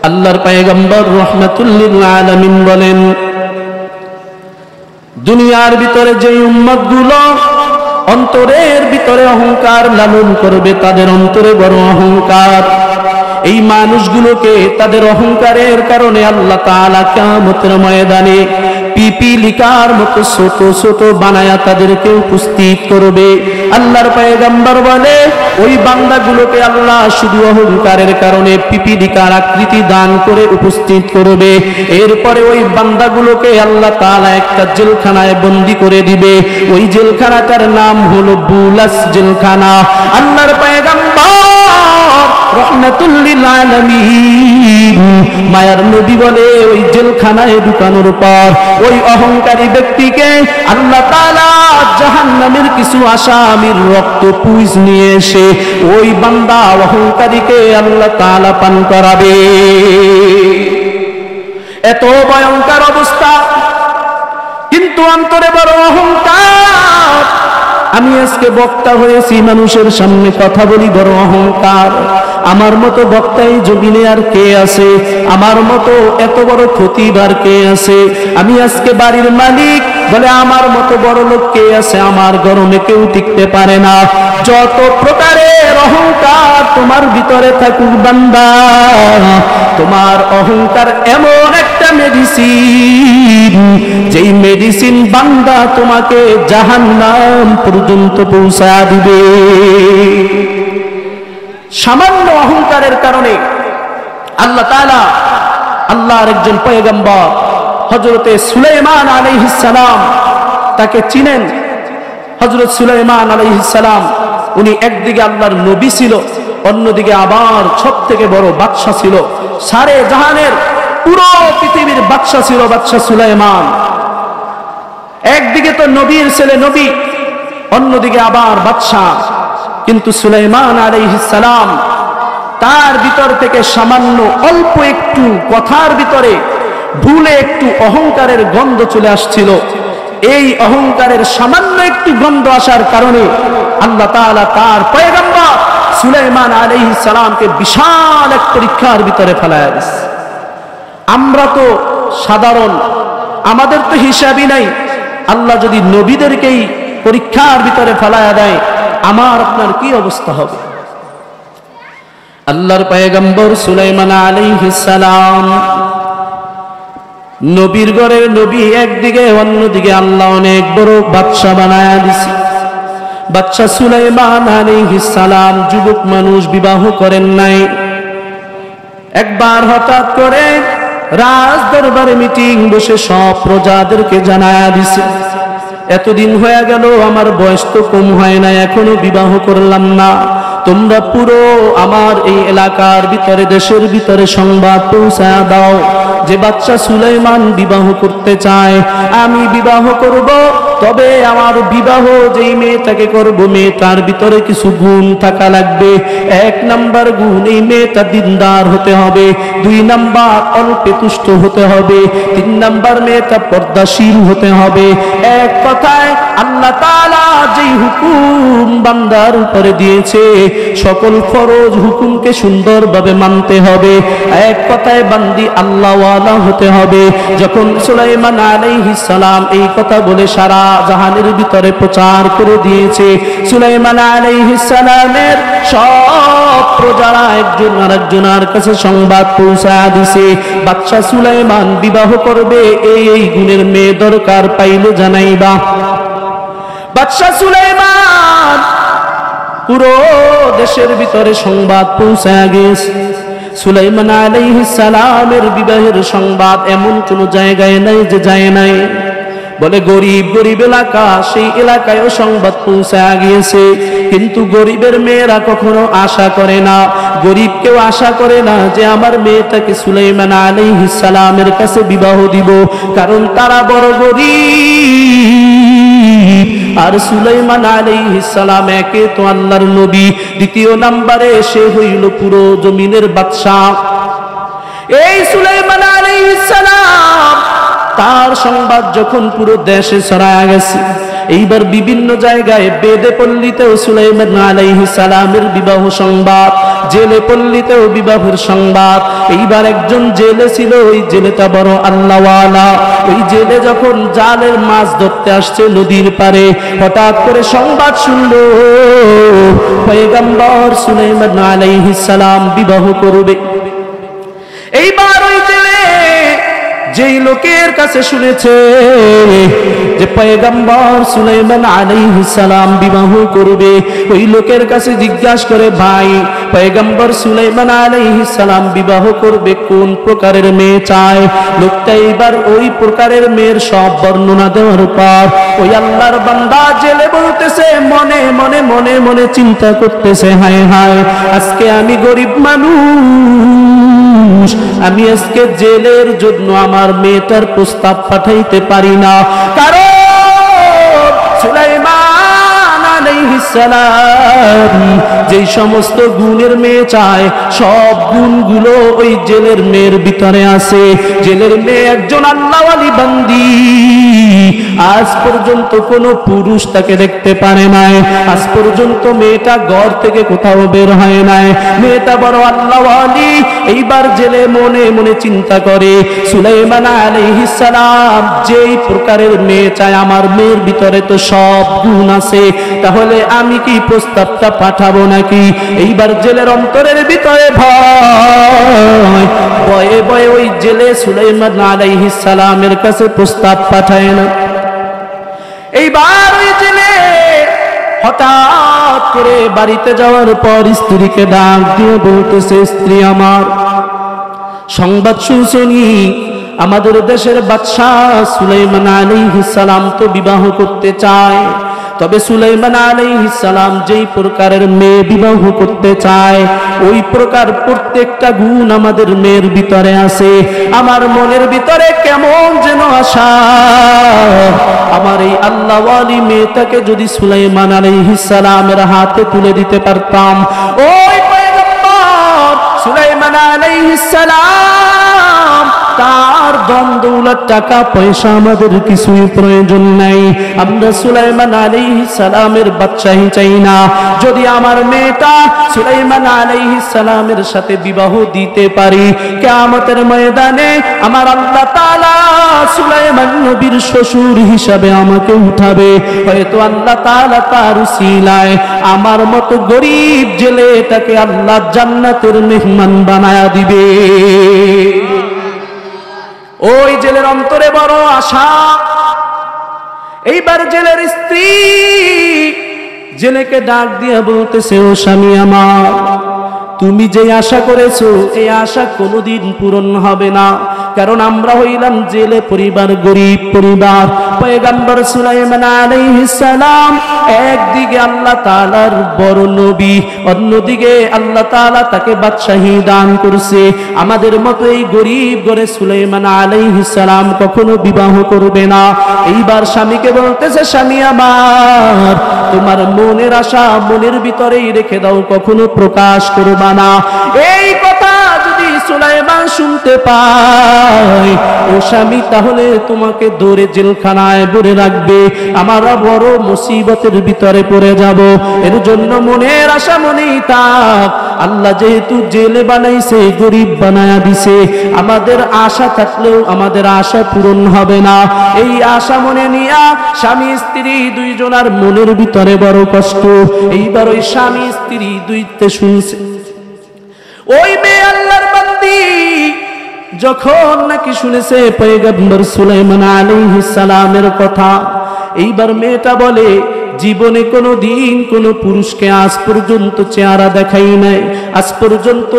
আল্লাহর পয়গম্বর রাহমাতুল লিল আলামিন বলেন, দুনিয়ার ভিতরে যে উম্মতগুলো অন্তরের ভিতরে অহংকার লালন করবে, তাদের অন্তরে বড় অহংকার, এই মানুষগুলোকে তাদের অহংকারের কারণে আল্লাহ তাআলা কিয়ামতের ময়দানে পিপিলিকার মতো ছোট ছোট বানায়া তাদেরকে উপস্থিত করবে। আল্লাহর পয়গম্বর বলে, ওই বান্দাগুলোকে আল্লাহ শুধু অহংকারের কারণে পিপিলিকার আকৃতি দান করে উপস্থিত করবে। এরপরে ওই বান্দাগুলোকে আল্লাহ তাআলা একটা জেলখানায় বন্দী করে দিবে। ওই জেলখানাটার নাম হলো বুলাস জেলখানা। আল্লাহর পয়গম্বর রাহমাতুল লিল আলামিন মায়ার নবী বলে, ওই জেলখানায় ঢুকানোর পর ওই অহংকারী ব্যক্তিকে আল্লাহ তাআলা জাহান্নামের কিছু আসামির রক্ত পুঁজ নিয়ে এসে ওই বান্দা অহংকারীকে আল্লাহ তাআলা পান করাবে। এত ভয়ঙ্কর অবস্থা, কিন্তু অন্তরে বড় অহংকার। আমি আজকে বক্তা হয়েছি, মানুষের সামনে কথা বলি, বড় অহংকার। আমার মতো বক্তাই জমিনে আর কে আছে? আমার মতো এত বড় খতিব আর কে আছে? আমি আজকে বাড়ির মালিক বলে আমার মতো বড় লোক কে আছে? আমার গরমে কেউ টিকতে পারে না। যত প্রকারের অহংকার তোমার ভিতরে থাকুক বান্দা, তোমার অহংকার এমন একটা মেডিসিন, যেই মেডিসিন বান্দা তোমাকে জাহান্নাম পর্যন্ত পৌঁছা দিবে। সামান্য অহংকারের কারণে আল্লাহ তাআলা আল্লাহর একজন পয়গম্বর হযরতে সুলাইমান আলাইহিস সালাম তাকে চিনেন। হযরত সুলাইমান আলাইহিস সালাম উনি একদিকে আল্লাহর নবী ছিল, অন্যদিকে আবার সবথেকে বড় বাদশা ছিল, সারে জাহানের পুরো পৃথিবীর বাদশা ছিল বাদশা সুলাইমান। একদিকে তো নবীর ছেলে নবী, অন্যদিকে আবার বাদশা। কিন্তু সুলাইমান আলাইহিস সালাম তার ভিতর থেকে সামান্য অল্প একটু কথার ভিতরে ভুলে একটু অহংকারের গন্ধ চলে আসছিল। এই অহংকারের সামান্য একটু গন্ধ আসার কারণে আল্লাহ তাআলা তার পয়গম্বর সুলাইমান আলাইহিস সালামকে বিশাল এক পরীক্ষার ভিতরে ফেলায় দিয়েছে। আমরা তো সাধারণ, আমাদের তো হিসাবই নাই। আল্লাহ যদি নবীদেরকেই পরীক্ষার ভিতরে ফেলায়া দেয়, আমার আপনার কি অবস্থা হবে? আল্লাহর পয়গম্বর সুলাইমান আলাইহিস সালাম নবীর ঘরে নবী একদিকে, অন্যদিকে আল্লাহ অনেক বড় বাদশা বানায়া দিছে। বাদশা সুলাইমান আলাইহিস সালাম যুবক মানুষ, বিবাহ করেন নাই। একবার হঠাৎ করে রাজ দরবারে মিটিং বসে সব প্রজাদেরকে জানায়া দিছে, এতদিন হয়ে গেল আমার বয়স তো কম হয় না, এখনো বিবাহ করলাম না। তোমরা পুরো আমার এই এলাকার ভিতরে, দেশের ভিতরে সংবাদ পৌঁছায় দাও যে বাদশা সুলাইমান বিবাহ করতে চায়। আমি বিবাহ করব, তবে আমার বিবাহ যেই মেয়েটাকে করব, মেয়েটার ভিতরে কিছু গুণ থাকা লাগবে। 1 নাম্বার গুণ, এই মেয়েটা দিনদার হতে হবে। 2 নাম্বার অল্পে তুষ্ট হতে হবে। 3 নাম্বার মেয়েটা পর্দাশীল হতে হবে। এক কথায় আল্লাহ তাআলা যেই হুকুম বান্দার উপরে দিয়েছে, সকল ফরজ হুকুমকে সুন্দরভাবে মানতে হবে। এক কথায় বান্দি আল্লাহওয়ালা হতে হবে। যখন সুলাইমান আলাইহিস সালাম এই কথা বলে সারা জাহানের ভিতরে প্রচার করে দিয়েছে, সুলাইমান আলাইহিস সালামের সব প্রজারা একজন আরেকজনের কাছে সংবাদ পৌঁছায় দিছে, বাদশা সুলাইমান বিবাহ করবে, এই গুণের মেয়ে দরকার, পাইলে জানাইবা। বাদশা সুলাইমান পুরো দেশের ভিতরে সংবাদ পৌঁছায় গেছে। সুলাইমান আলাইহিস সালামের বিবাহের সংবাদ এমন কোন জায়গায় নাই যে যায় নাই। বলে গরিব গরিব এলাকা, সেই এলাকায়ও সংবাদ পৌঁছায় গিয়েছে। কিন্তু গরিবের মেয়েরা কখনো আশা করে না, গরিব কেউ আশা করে না যে আমার মেয়েটাকে সুলাইমান আলাইহিস সালামের কাছে বিবাহ দিব, কারণ তারা বড় গরিব। আর সুলাইমান আলাইহিস সালাম একে তো আল্লাহর নবী, দ্বিতীয় নম্বরে সে হইল পুরো জমিনের বাদশা। এই সুলাইমান আলাইহিস সালাম তার সংবাদ যখন পুরো দেশে ছড়ায় গেছে, এইবার বিভিন্ন জায়গায় বেদে পল্লীতেও সুলাইমান আলাইহিস সালামের বিবাহ সংবাদ, জেলে পল্লীতেও বিবাহের সংবাদ। এইবার একজন জেলে ছিল, ওই জেলেটা বড় আল্লাহওয়ালা। ওই জেলে যখন জালের মাছ ধরতে আসছে নদীর পারে, হঠাৎ করে সংবাদ শুনল পয়গম্বর সুলাইমান আলাইহিস সালাম বিবাহ করবে। এইবার ওই জেলে যেই লোকের কাছে শুনেছে যে পয়গম্বর সুলাইমান আলাইহিস সালাম বিবাহ করবে, ওই লোকের কাছে জিজ্ঞাসা করে, ভাই পয়গম্বর সুলাইমান আলাইহিস সালাম বিবাহ করবে, কোন প্রকারের মেয়ে চায়? লোকটা এইবার ওই প্রকারের মেয়ের সব বর্ণনা দেওয়ার পর ওই আল্লাহর বান্দা জেলে বলতেছে, মনে মনে মনে মনে চিন্তা করতেছে, হায় হায়, আজকে আমি গরিব মানুষ, আমি আজকে জেলের জন্য আমার মেয়েটার প্রস্তাব পাঠাইতে পারি না। কারণ সুলাইমান আলাইহিস সালাম যেই সমস্ত গুণের মেয়ে চায়, সব গুণগুলো ওই জেলের মেয়ের ভিতরে আছে। জেলের মেয়ে একজন আল্লাহওয়ালি বান্দি, আজ পর্যন্ত কোনো পুরুষ তাকে দেখতে পারে নাই, আজ পর্যন্ত মেয়েটা ঘর থেকে কোথাও বের হয় নাই, মেয়েটা বড় আল্লাহওয়ালি। এইবার জেলে মনে মনে চিন্তা করে, সুলাইমান আলাইহিস সালাম যেই প্রকারের মেয়ে চায়, আমার মেয়ের ভিতরে তো সব গুণ আছে, তাহলে আমি কি প্রস্তাবটা পাঠাবো নাকি? এইবার জেলের অন্তরের ভিতরে ভয়, ভয়ে ভয়ে ওই জেলে সুলাইমান আলাইহিস সালামের কাছে প্রস্তাব পাঠায় না। এইবার ওই জেলে হঠাৎ করে বাড়িতে যাওয়ার পর স্ত্রীকে ডাক দিয়ে বলতেছে, স্ত্রী আমার, সংবাদ শুনছনি আমাদের দেশের বাদশা সুলাইমান আলাইহিস সালাম তো বিবাহ করতে চায়। তবে সুলাইমান আলাইহিস সালাম যেই প্রকারের মেয়ে বিবাহ করতে চায় ওই প্রকার প্রত্যেকটা গুণ আমাদের মেয়ের ভিতরে আছে। আমার মনের ভিতরে কেমন যেন আশা, আমার এই আল্লাহওয়ালি মেয়েটাকে যদি সুলাইমান আলাইহিস সালামের হাতে তুলে দিতে পারতাম, ওই পয়গম্বর সুলাইমান আলাইহিস সালাম তার ধন দৌলত টাকা পয়সা আমাদের কিছুই প্রয়োজন নাই। আমরা সুলাইমান আলাইহিস সালামের বাদশাহী চাই না। যদি আমার মেয়েটা সুলাইমান আলাইহিস সালামের সাথে বিবাহ দিতে পারি, কিয়ামতের ময়দানে আমার আল্লাহ তাআলা সুলাইমান নবীর শ্বশুর হিসাবে আমাকে উঠাবে। হয়তো আল্লাহ তাআলা তার উসিলায় আমার মতো গরিব জেলেটাকে আল্লাহ জান্নাতের মেহমান বানায়া দিবে। ওই জেলের অন্তরে বড় আশা। এইবার জেলের স্ত্রী জেলেকে ডাক দিয়ে বলতেছে, ও স্বামী আমার, তুমি যে আশা করেছো এই আশা কোনোদিন পূরণ হবে না। কারণ আমরা হইলাম জেলে পরিবার, গরিব পরিবার। পয়গম্বর সুলাইমান আলাইহিস সালাম একদিকে আল্লাহ তাআলার বড় নবী, অন্যদিকে আল্লাহ তাআলা তাকে বাদশাহী দান করছে। আমাদের মতো এই গরিব ঘরে সুলাইমান আলাইহিস সালাম কখনো বিবাহ করবে না। এইবার স্বামীকে বলতেছে, স্বামী আমার, তোমার মনের আশা মনের ভিতরেই রেখে দাও, কখনো প্রকাশ করবা না। এই কথা যদি সুলাইমান শুনতে পায়, ও স্বামী, তাহলে তোমাকে ধরে জেলখানায় ভরে রাখবে, আমরা বড় মুসিবতের ভিতরে পড়ে যাব। এর জন্য মনের আশা মনেই থাক। আল্লাহ যেহেতু জেলে বানাইছে, গরিব বানায়া দিছে, আমাদের আশা থাকলেও আমাদের আশা পূরণ হবে না। এই আশা মনে নিয়া স্বামী স্ত্রী দুইজনার মনের ভিতরে বড় কষ্ট। এইবার ওই স্বামী স্ত্রী দুইতে শুনছে, ওই মেয়ে আল্লাহর বান্দি যখন নাকি শুনেছে পয়গম্বর সুলাইমান আলাইহিস সালামের কথা, এইবার মেয়েটা বলে, জীবনে কোনো দিন কোনো পুরুষকে আজ পর্যন্ত চেহারা দেখাই নাই, আজ পর্যন্ত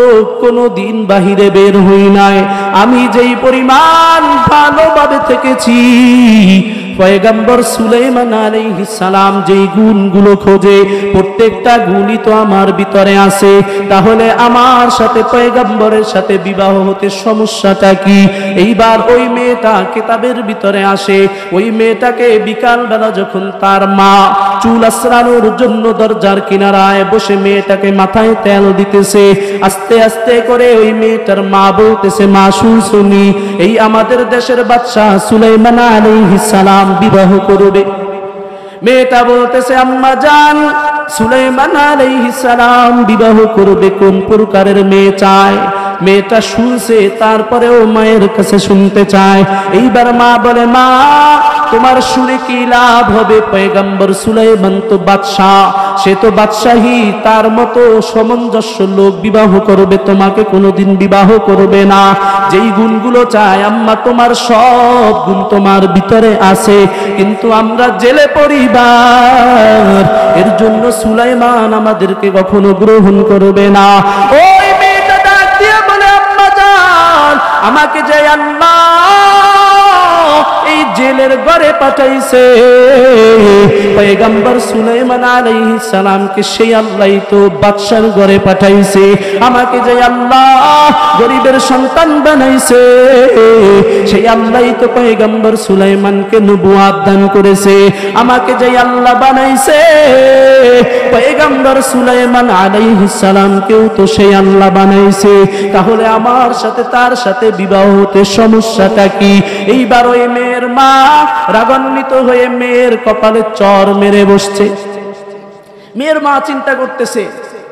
কোনো দিন বাহিরে বের হই নাই। আমি যেই পরিমাণ ভালোভাবে থেকেছি, পয়গম্বর সুলাইমান আলাইহিস সালাম যেই গুণগুলো খোঁজে প্রত্যেকটা গুণই তো আমার ভিতরে আছে। তাহলে আমার সাথে পয়গম্বরের সাথে বিবাহ হতে সমস্যাটা কি? এইবার ওই মেয়েটা কিতাবের ভিতরে আসে। ওই মেয়েটাকে বিকালবেলা যখন তার মা চুল আশ্রানোর জন্য দরজার কিনারায় বসে মেয়েটাকে মাথায় তেল দিতেছে, আস্তে আস্তে করে ওই মেয়েটার মা বলতেছে, মা শুনছনি, এই আমাদের দেশের বাদশা সুলাইমান আলাইহিস সালাম বিবাহ করবে। মেয়েটা বলতেছে, আম্মা জান, সুলাইমান আলাইহিস সালাম বিবাহ করবে, কোন প্রকারের মেয়ে চায়? মেয়েটা শুনছে, তারপরেও মায়ের কাছে শুনতে চায়। এইবার মা বলে, মা, তোমার শুনে কি লাভ হবে? পয়গম্বর সুলাইমান তো বাদশাহ, সে তো বাদশাহী, তার মতো সামঞ্জস্য লোক বিবাহ করবে, তোমাকে কোনোদিন বিবাহ করবে না। যেই গুণগুলো চায় আম্মা, তোমার সব গুণ তোমার ভিতরে আছে, কিন্তু আমরা জেলে পরিবার, এর জন্য সুলাইমান আমাদেরকে কখনো গ্রহণ করবে না। ওই মেয়েটা ডাক দিয়ে বলে, আম্মা জান, আমাকে যে আল্লাহ এই জেলের ঘরে পাঠাইছে, পয়গম্বর সুলাইমান আলাইহিস সালামকে সেই আল্লাহই তো বাদশার ঘরে পাঠাইছে। আমাকে যে আল্লাহ গরিবের সন্তান বানাইছে, সেই আল্লাহই তো পয়গম্বর সুলাইমানকে নবুয়ত দান করেছে। আমাকে যে আল্লাহ বানাইছে, পয়গম্বর সুলাইমান আলাইহিস সালামকেও তো সেই আল্লাহ বানাইছে। তাহলে আমার সাথে তার সাথে বিবাহ হতে সমস্যাটা কি? এইবার ওই মেয়ের মা রাগান্বিত হয়ে মেয়ের কপালে চর মেরে বসছে। মেয়ের মা চিন্তা করতেছে,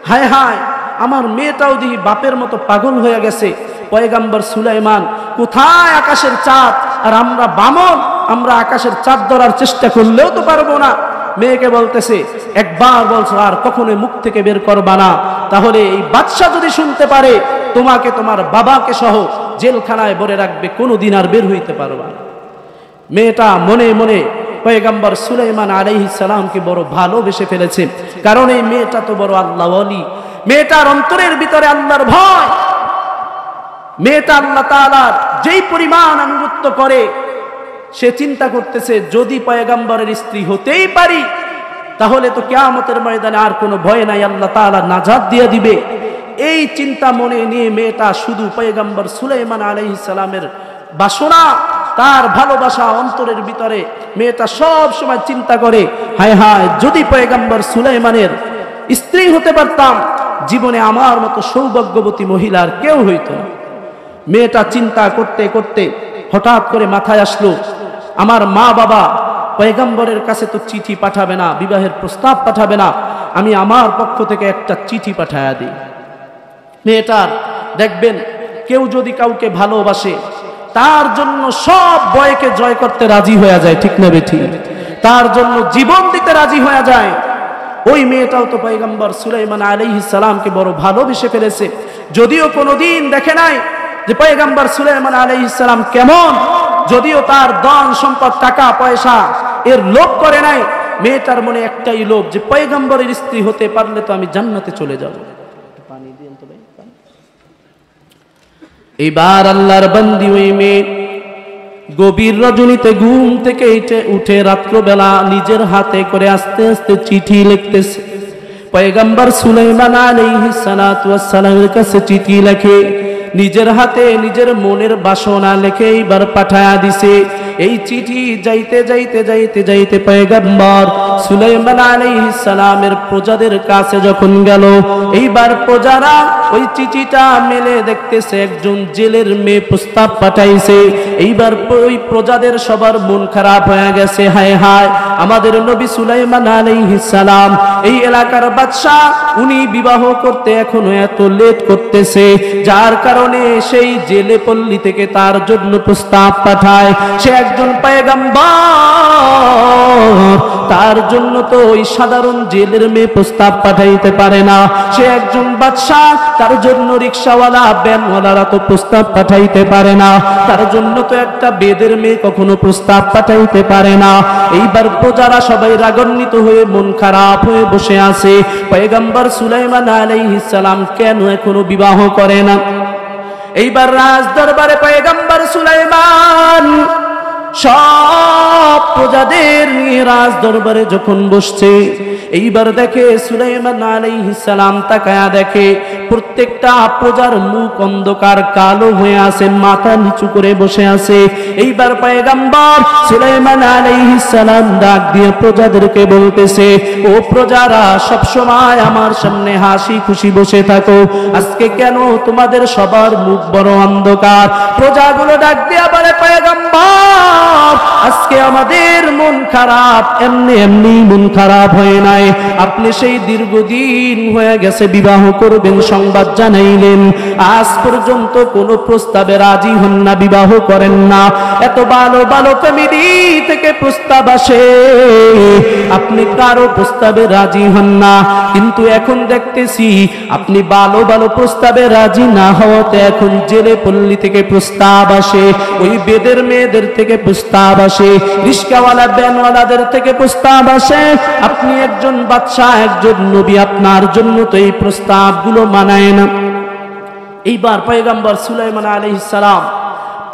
হায় হায়, আমার মেয়েটাও দেখি বাপের মতো পাগল হয়ে গেছে। পয়গম্বর সুলাইমান কোথায় আকাশের চাঁদ, আর আমরা বামন, আমরা আকাশের চাঁদ ধরার চেষ্টা করলেও তো পারবো না। মেয়েকে বলতেছে, একবার বলছো আর কখনোই মুখ থেকে বের করবা না, তাহলে এই বাদশা যদি শুনতে পারে তোমাকে তোমার বাবাকে সহ জেলখানায় ভরে রাখবে, কোনোদিন আর বের হইতে পারবা না। মেয়েটা মনে মনে পয়গম্বর সুলাইমান আলাইহিস সালামকে বড় ভালোবেসে ফেলেছে, কারণ এই মেয়েটা তো বড় আল্লাহর ওলি। মেয়েটার অন্তরের ভিতরে আল্লাহর ভয়। মেয়েটা আল্লাহ তাআলার যেই পরিমাণ আনুগত্য করে, সে চিন্তা করতেছে যদি পয়গম্বরের স্ত্রী হতেই পারি তাহলে তো কিয়ামতের ময়দানে আর কোনো ভয় নাই, আল্লাহ তাআলা নাজাত দিয়ে দিবে। এই চিন্তা মনে নিয়ে মেয়েটা শুধু পয়গম্বর সুলাইমান আলাইহিস সালামের বাসনা, তার ভালোবাসা অন্তরের ভিতরে মেয়েটা সব সময় চিন্তা করে, হায় হায় যদি পয়গম্বর সুলাইমানের স্ত্রী হতে পারতাম, জীবনে আমার মতো সৌভাগ্যবতী মহিলার কেউ হইতো না। মেয়েটা চিন্তা করতে করতে হঠাৎ করে মাথায় আসলো, আমার মা বাবা পয়গম্বরের কাছে তো চিঠি পাঠাবে না, বিবাহের প্রস্তাব পাঠাবে না, আমি আমার পক্ষ থেকে একটা চিঠি পাঠায়া দিই। মেয়েটার দেখবেন কেউ যদি কাউকে ভালোবাসে তার জন্য সব ভয়কে জয় করতে রাজি হয়ে যায়, ঠিক না বেঠিক? তার জন্য জীবন দিতে রাজি হয়ে যায়। ওই মেয়েটাও তো পয়গম্বর সুলাইমান আলাইহিস সালামকে বড় ভালোবেসে ফেলেছে, যদিও কোনোদিন দেখে নাই যে পয়গম্বর সুলাইমান আলাইহিস সালাম কেমন, যদিও তার ধন সম্পদ টাকা পয়সা এর লোভ করে নাই। মেয়েটার মনে একটাই লোভ যে পয়গম্বরের স্ত্রী হতে পারলে তো আমি জান্নাতে চলে যাব। পানি দিন তো ভাই। এইবার আল্লাহর বান্দি ওই মেয়ে গভীর রজনীতে ঘুম থেকে উঠে রাত্রবেলা নিজের হাতে করে আস্তে আস্তে চিঠি লিখতেছে। পয়গম্বর সুলাইমান আলাইহিস সালাতু ওয়াস সালামের কাছে চিঠি লেখে, নিজের হাতে নিজের মনের বাসনা লিখে এইবার পাঠায়া দিছে। এই চিঠি যাইতে যাইতে যাইতে যাইতে পয়গম্বর সুলাইমান আলাইহিস সালামের প্রজাদের কাছে যখন গেল, এইবার প্রজারা ওই চিঠিটা মেলে দেখতেছে একজন জেলের মেয়ে প্রস্তাব পাঠাইছে। এইবার ওই প্রজাদের সবার মন খারাপ হয়ে গেছে, হায় হায় আমাদের নবী সুলাইমান আলাইহিস সালাম এই এলাকার বাদশা, উনি বিবাহ করতে এখনো এত লেট করতেছে, যার কারণে সেই জেলে পল্লী থেকে তার জন্য প্রস্তাব পাঠায়। সে একজন পয়গম্বর, তার জন্য তো ওই সাধারণ জেলের মেয়ে প্রস্তাব পাঠাইতে পারে না। সে একজন বাদশা, তার জন্য রিকশাওয়ালা ভ্যানওয়ালারা তো প্রস্তাব পাঠাইতে পারে না, তার জন্য তো একটা বেদের মেয়ে কখনো প্রস্তাব পাঠাইতে পারে না। এইবার প্রজারা সবাই রাগান্বিত হয়ে মন খারাপ হয়ে বসে আছে, পয়গম্বর সুলাইমান আলাইহিস সালাম কেন এখনো বিবাহ করে না। এইবার রাজ দরবারে পয়গম্বর সুলাইমান সব প্রজাদের নিয়ে রাজ দরবারে যখন বসছে, এইবার দেখে সুলাইমান আলাইহিস সালাম তাকায়া দেখে প্রত্যেকটা প্রজার মুখ অন্ধকার কালো হয়ে আছে, মাথা নিচু করে বসে আছে। এইবার পয়গম্বর সুলাইমান আলাইহিস সালাম ডাক দিয়ে প্রজাদেরকে বলতেছে, ও প্রজারা সব সময় আমার সামনে হাসি খুশি বসে থাকো, আজকে কেন তোমাদের সবার মুখ বড় অন্ধকার? প্রজাগুলো ডাক দিয়ে বলে, পয়গম্বর আজকে আমাদের মন খারাপ, এমনি এমনি মন খারাপ হয় নাই, আপনি সেই দীর্ঘদিন হয়ে গেছে বিবাহ করবেন সংবাদ জানাইলেন, আজ পর্যন্ত কোনো প্রস্তাবে রাজি হন না, বিবাহ করেন না। এত ভালো ভালো ফ্যামিলি থেকে প্রস্তাব আসে, আপনি কারো প্রস্তাবে রাজি হন না। কিন্তু এখন দেখতেছি আপনি ভালো ভালো প্রস্তাবে রাজি না হওয়াতে এখন জেলে পল্লী থেকে প্রস্তাব আসে, ওই বেদের মেয়েদের থেকে প্রস্তাব আসে, রিস্কাওয়ালা ভ্যানওয়ালাদের থেকে প্রস্তাব আসে। আপনি একজন বাদশাহ, একজন নবী, আপনার জন্য তো এই প্রস্তাবগুলো মানায় না। এইবার পয়গম্বর সুলাইমান আলাইহিস সালাম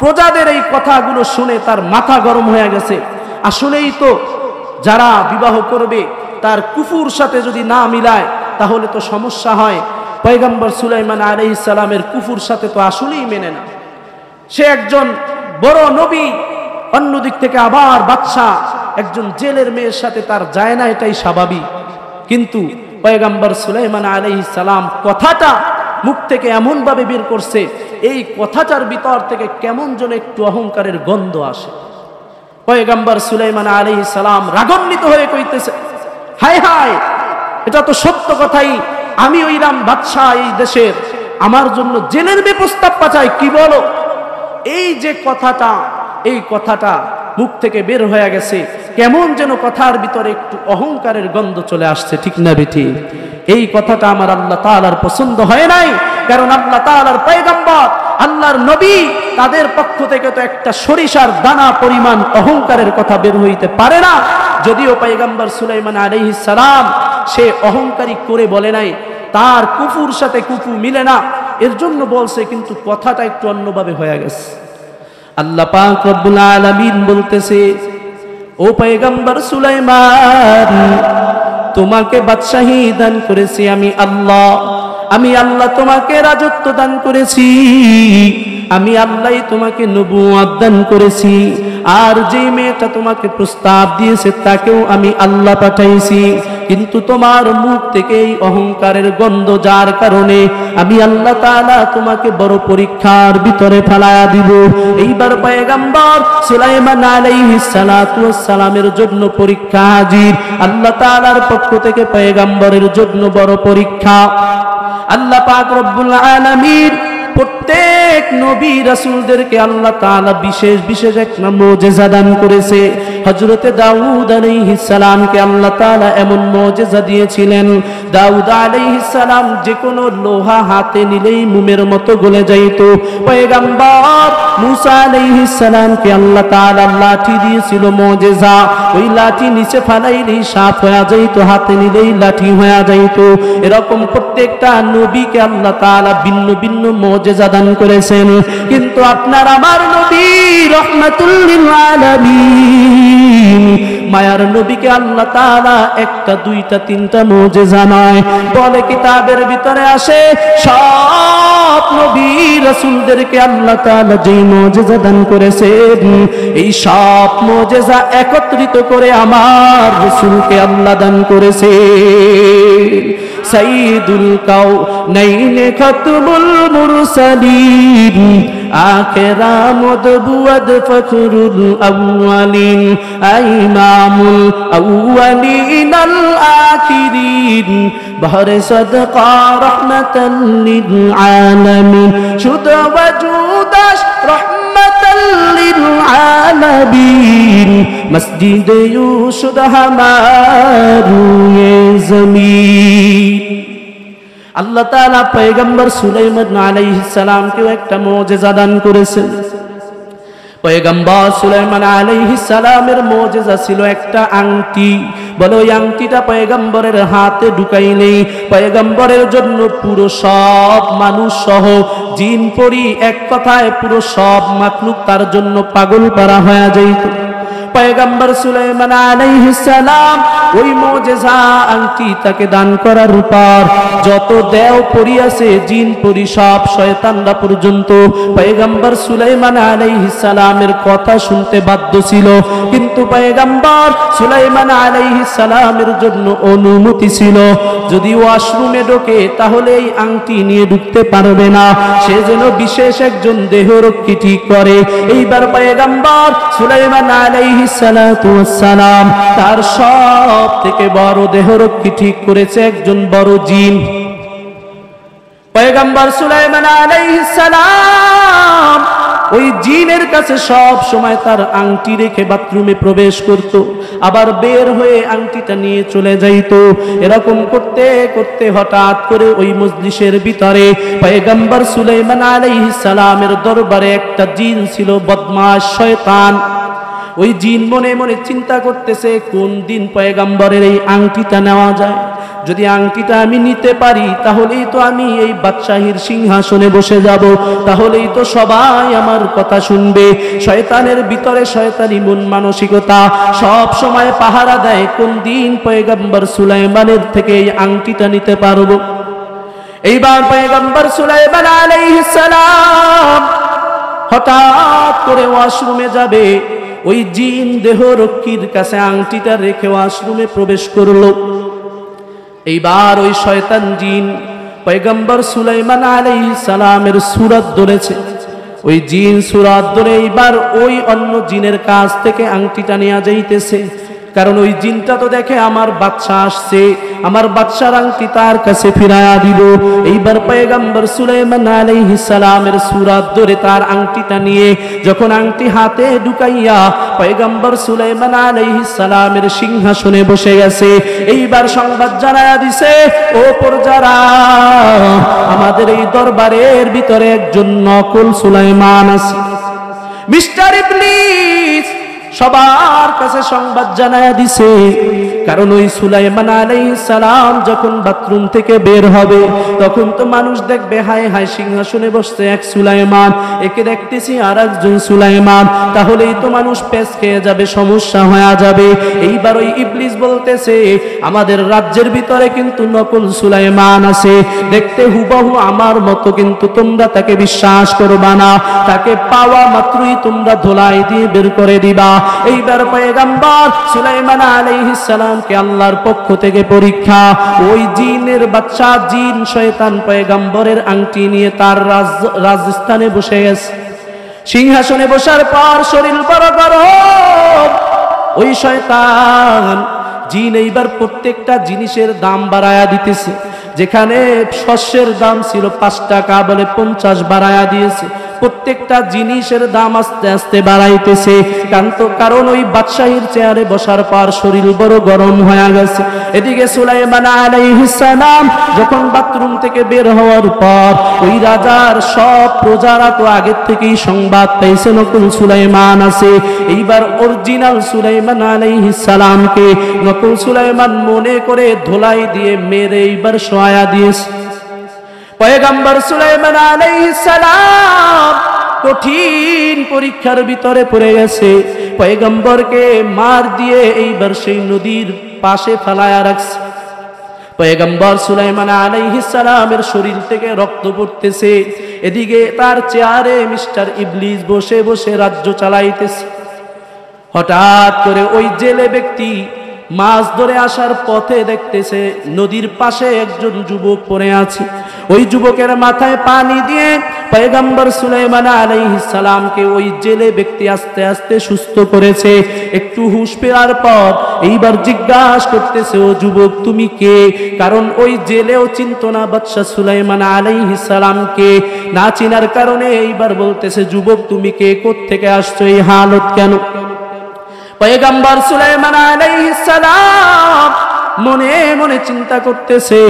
প্রজাদের এই কথাগুলো শুনে তার মাথা গরম হয়ে গেছে। আসলেই তো যারা বিবাহ করবে তার কুফুর সাথে যদি না মিলায় তাহলে তো সমস্যা হয়। পয়গম্বর সুলাইমান আলাইহিস সালামের কুফুর সাথে তো আসলেই মেনে না। সে একজন বড় নবী, অন্যদিক থেকে আবার বাদশা, একজন জেলের মেয়ের সাথে তার যায় না, এটাই স্বাভাবিক। কিন্তু পয়গম্বর সুলাইমান আলাইহিস সালাম কথাটা মুখ থেকে এমন ভাবে বের করছে, এই কথাটার ভিতর থেকে কেমন যেন একটু অহংকারের গন্ধ আসে। পয়গম্বর সুলাইমান আলাইহিস সালাম রাগান্বিত হয়ে কইতেছে, হায় হায় এটা তো সত্য কথাই, আমি ওইরাম বাদশাহ এই দেশের, আমার জন্য জেলের মেয়ে প্রস্তাব পাঠায়, কি বলো? এই যে কথাটা, এই কথাটা মুখ থেকে বের হয়ে গেছে, কেমন যেন কথার ভিতরে একটু অহংকারের গন্ধ চলে আসছে, ঠিক না বেঠি? এই কথাটা আমার আল্লাহ তাআলার পছন্দ হয় নাই, কারণ আল্লাহ তাআলার পয়গম্বর আল্লাহর নবী তাদের পক্ষ থেকে তো একটা সরিষার দানা পরিমাণ অহংকারের কথা বের হইতে পারে না। যদিও পয়গম্বর সুলাইমান আলাইহিস সালাম সে অহংকারী করে বলে নাই, তার কুফুর সাথে কুফু মিলে না, এর জন্য বলছে, কিন্তু কথাটা একটু অন্যভাবে হয়ে গেছে। আল্লাহ পাক রব্বুল আলামিন বলতেছে, ও পয়গম্বর সুলাইমান, তোমাকে বাদশাহী দান করেছি আমি আল্লাহ। আমি আল্লাহ তোমাকে রাজত্ব দান করেছি, আমি আল্লাহই তোমাকে নবুয়ত দান করেছি। আর যে মেয়েটা তোমাকে প্রস্তাব দিয়েছে তাকেও আমি আল্লাহ পাঠাইছি, কিন্তু তোমার মুখ থেকে এই অহংকারের গন্ধ যার কারণে আমি আল্লাহ তাআলা তোমাকে বড় পরীক্ষার ভিতরে ফেলায়া দিব। এইবার পয়গম্বর সুলাইমান আলাইহিস সালাতু ওয়াস সালামের জন্য পরীক্ষা হাজির। আল্লাহ তাআলার পক্ষ থেকে পয়গম্বরের জন্য বড় পরীক্ষা। আল্লাহ পাক রব্বুল আলামিন প্রত্যেক নবী রাসূলদেরকে আল্লাহ তাআলা বিশেষ বিশেষ একটা মুজিজা দান করেছে। হযরতে দাউদ আলাইহিস সালামকে আল্লাহ তাআলা এমন মুজিজা দিয়েছিলেন, দাউদ আলাইহিস সালাম যে কোনো লোহা হাতে নিলেই মোমের মতো গলে যাইত। পয়গম্বর মুসা আলাইহিস সালামকে আল্লাহ তাআলা লাঠি দিয়েছিল মুজিজা, ওই লাঠি নিচে ফালাইলেই সাপ হয়ে যাইত, হাতে নিলেই লাঠি হয়ে যাইত। এরকম প্রত্যেকটা নবীকে আল্লাহ তাআলা ভিন্ন ভিন্ন মুজিজা দান করেছেন। কিন্তু আপনার আমার নবী রাহমাতুল লিল আলামিন, মায়ার নবীকে আল্লাহ তাআলা একটা দুইটা তিনটা মুজিজা নয়, বলে কিতাবের ভিতরে আসে সব নবী রাসূলদেরকে আল্লাহ তাআলা যেই মুজিজা দান করেছেন, এই সব মুজিজা একত্রিত করে আমার রাসূলকে আল্লাহ দান করেছে। সাইয়্যিদুল কাউনাইন খাতমুল মুরসালিন আখিরা মুদবুয়াদ ফখরুল আউয়ালিন ইমামুল আউয়ালিন আল আখিরিন বহরে সাদকা রাহমাতাল লিল আলামিন শুদ ওয়াজুদাশ রাহমাতাল লিল আলামিন মসজিদ ইউশুদ হামারু ইয়ে জমিন। আল্লাহ তাআলা পয়গম্বর সুলাইমান আলাইহিস সালামকেও একটা মুজিজা দান করেছেন। পয়গম্বর সুলাইমান আলাইহিস সালামের মুজিজা ছিল একটা আংটি। বলে ওই আংটিটা পয়গম্বরের হাতে ঢুকাইলে পয়গম্বরের জন্য পুরো সব মানুষ সহ জিন পরি, এক কথায় পুরো সব মাখলুক তার জন্য পাগল পারা হয়ে যাইত। পয়গম্বর সুলাইমান আলাইহিস সালাম ওই মুজিজা আংটি তাকে দান করার পর যত দেও পরি আছে, জিন পরি, সব শয়তানরা পর্যন্ত পয়গম্বর সুলাইমান আলাইহিস সালামের কথা শুনতে বাধ্য ছিল। কিন্তু পয়গম্বর সুলাইমান আলাইহিস সালামের জন্য অনুমতি ছিল, যদি ওয়াশরুমে ঢোকে তাহলে এই আংটি নিয়ে ঢুকতে পারবে না, সে যেন বিশেষ একজন দেহরক্ষী ঠিক করে। এইবার পয়গম্বর সুলাইমান আলাইহিস সালাতু ওয়াস সালাম তার সব থেকে বড় দেহরক্ষী ঠিক করেছে একজন বড় জিন। পয়গম্বর সুলাইমান আলাইহিস সালাম ওই জিনের কাছে সব সময় তার আংটি রেখে বাথরুমে প্রবেশ করত, আবার বের হয়ে আংটিটা নিয়ে চলে যাইত। এরকম করতে করতে হঠাৎ করে ওই মজলিসের ভিতরে পয়গম্বর সুলাইমান আলাইহিস সালামের দরবারে একটা জিন ছিল, বদমাশ শয়তান। ওই জিন মনে মনে চিন্তা করতেছে, কোন দিন পয়গম্বরের এই আংটিটা নেওয়া যায়। যদি আংটিটা আমি নিতে পারি তাহলেই তো আমি এই বাদশাহীর সিংহাসনে বসে যাব, তাহলেই তো সবাই আমার কথা শুনবে। শয়তানের ভিতরে শয়তানি মন মানসিকতা সব সময় পাহারা দেয়, কোন দিন পয়গম্বর সুলাইমানের থেকে এই আংটিটা নিতে পারবো। এইবার পয়গম্বর সুলাইমান আলাইহিস সালাম হঠাৎ করে ওয়াশরুমে যাবে, ওই জিন দেহরক্ষীর কাছে আংটিটা রেখে ওয়াশরুমে প্রবেশ করলো। এইবার ওই শয়তান জিন পয়গম্বর সুলাইমান আলাইহিস সালামের সূরত ধরেছে। ওই জিন সূরত ধরে এইবার ওই অন্য জিনের কাছ থেকে আংটিটা নিয়ে যাইতেছে। কারণ ওই জিনটা তো দেখে আমার বাচ্চা আসছে, আমার বাচ্চার আংটি তার কাছে ফিরায়া দিব। এইবার পয়গম্বর সুলাইমান আলাইহিস সালামের সূরা ধরে তার আংটিটা নিয়ে যখন আংটি হাতে ঢুকাইয়া পয়গম্বর সুলাইমান আলাইহিস সালামের সিংহাসনে বসে গেছে, এইবার সংবাদ জানায়া দিছে, ও প্রজারা, আমাদের এই দরবারের ভিতরে একজন নকল সুলাইমান আছে। মিস্টার ইবলিস সবার কাছে সংবাদ জানায়া দিছে, কারণ ওই সুলাইমান আলাইহিস সালাম যখন বাথরুম থেকে বের হবে তখন তো মানুষ দেখবে হায় হায় সিংহাসনে বসছে এক সুলাইমান, একে দেখতেছি আর একজন সুলাইমান, তাহলেই তো মানুষ পেছ খেয়ে যাবে, সমস্যা হয়ে যাবে। এইবার ওই ইবলিস বলতেছে, আমাদের রাজ্যের ভিতরে কিন্তু নকল সুলাইমান আছে, দেখতে হুবহু আমার মতো, কিন্তু তোমরা তাকে বিশ্বাস করবা না, তাকে পাওয়া মাত্রই তোমরা ধোলাই দিয়ে বের করে দিবা। এইবার পয়গম্বর সুলাইমান আলাইহিস সালামকে আল্লাহর পক্ষ থেকে পরীক্ষা, ওই জিনের বাচ্চা জিন শয়তান পয়গম্বরের আংটি নিয়ে তার রাজস্থানে বসে গেছে। সিংহাসনে বসার পর শরীর বড় গরম, ওই শয়তান জিন এইবার প্রত্যেকটা জিনিসের দাম বাড়ায়া দিতেছে। যেখানে শস্যের দাম ছিল 5 টাকা বলে 50 বাড়ায়া দিয়েছে। প্রত্যেকটা জিনিসের দাম আস্তে আস্তে বাড়াইতেছে, কারণ ওই বাদশাহীর চেয়ারে বসার পর শরীর বড় গরম হয়ে গেছে। এদিকে সুলাইমান আলাইহিস সালাম যখন বাথরুম থেকে বের হওয়ার পর ওই রাজার সব প্রজারা তো আগের থেকেই সংবাদ পাইছে নকল সুলাইমান আছে। এইবার অরিজিনাল সুলাইমান আলাইহিস সালামকে নকল সুলাইমান মনে করে ধোলাই দিয়ে মেরে এইবার শোয়া দিয়েছে। পয়গম্বর সুলাইমান আলাইহিস সালাম কঠিন পরীক্ষার ভিতরে পড়ে গেছে। পয়গম্বরকে মার দিয়ে এইবার সেই নদীর পাশে ফেলায়া রাখছে। পয়গম্বর সুলাইমান আলাইহিস সালামের শরীর থেকে রক্ত পড়তেছে, এদিকে তার চেয়ারে মিস্টার ইবলিস বসে বসে রাজ্য চালাইতেছে। হঠাৎ করে ওই জেলে ব্যক্তি মাছ ধরে আসার পথে দেখতেছে নদীর পাশে একজন যুবক পড়ে আছে। ওই যুবকের মাথায় পানি দিয়ে পয়গম্বর সুলাইমান আলাইহিস সালামকে ওই জেলে ব্যক্তি আস্তে আস্তে সুস্থ করেছে। একটু হুঁশ ফেরার পর এইবার জিজ্ঞাসা করতেছে, ও যুবক তুমি কে? কারণ ওই জেলেও চিনত না বাদশা সুলাইমান আলাইহিস সালামকে। না চিনার কারণে এইবার বলতেছে, যুবক তুমি কে, কোত্থেকে আসছো, এই হালত কেন? পয়গম্বর সুলাইমান আলাইহিস সালাম মনে মনে চিন্তা করতেছে,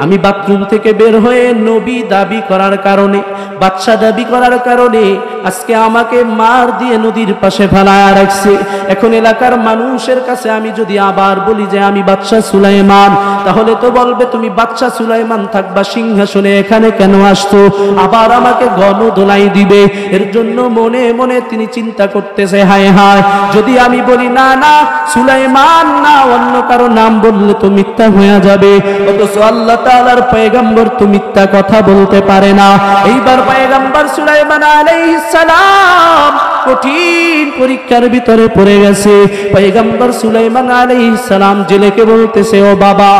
আমি বাথরুম থেকে বের হয়ে নবী দাবি করার কারণে, বাদশা দাবি করার কারণে আজকে আমাকে মার দিয়ে নদীর পাশে ফেলায়া রাখছে। এখন এলাকার মানুষের কাছে আমি যদি আবার বলি যে আমি বাদশা সুলাইমান, তাহলে তো বলবে তুমি বাদশা সুলাইমান থাকবা সিংহাসনে, এখানে কেন আসতো? আবার আমাকে গণধোলাই দিবে। এর জন্য মনে মনে তিনি চিন্তা করতেছে, হায় হায়, যদি আমি বলি না না সুলাইমান না অন্য কারো নাম বললে তো মিথ্যা হয়ে যাবে, অথচ আল্লাহ তাআলার পয়গম্বর তো মিথ্যা কথা বলতে পারে না। এইবার পয়গম্বর সুলাইমান আলাইহিস সালাম কঠিন পরীক্ষার ভিতরে পড়ে গেছে। পয়গম্বর সুলাইমান আলাইহিস সালাম জেলেকে বলতেছে, ও বাবা,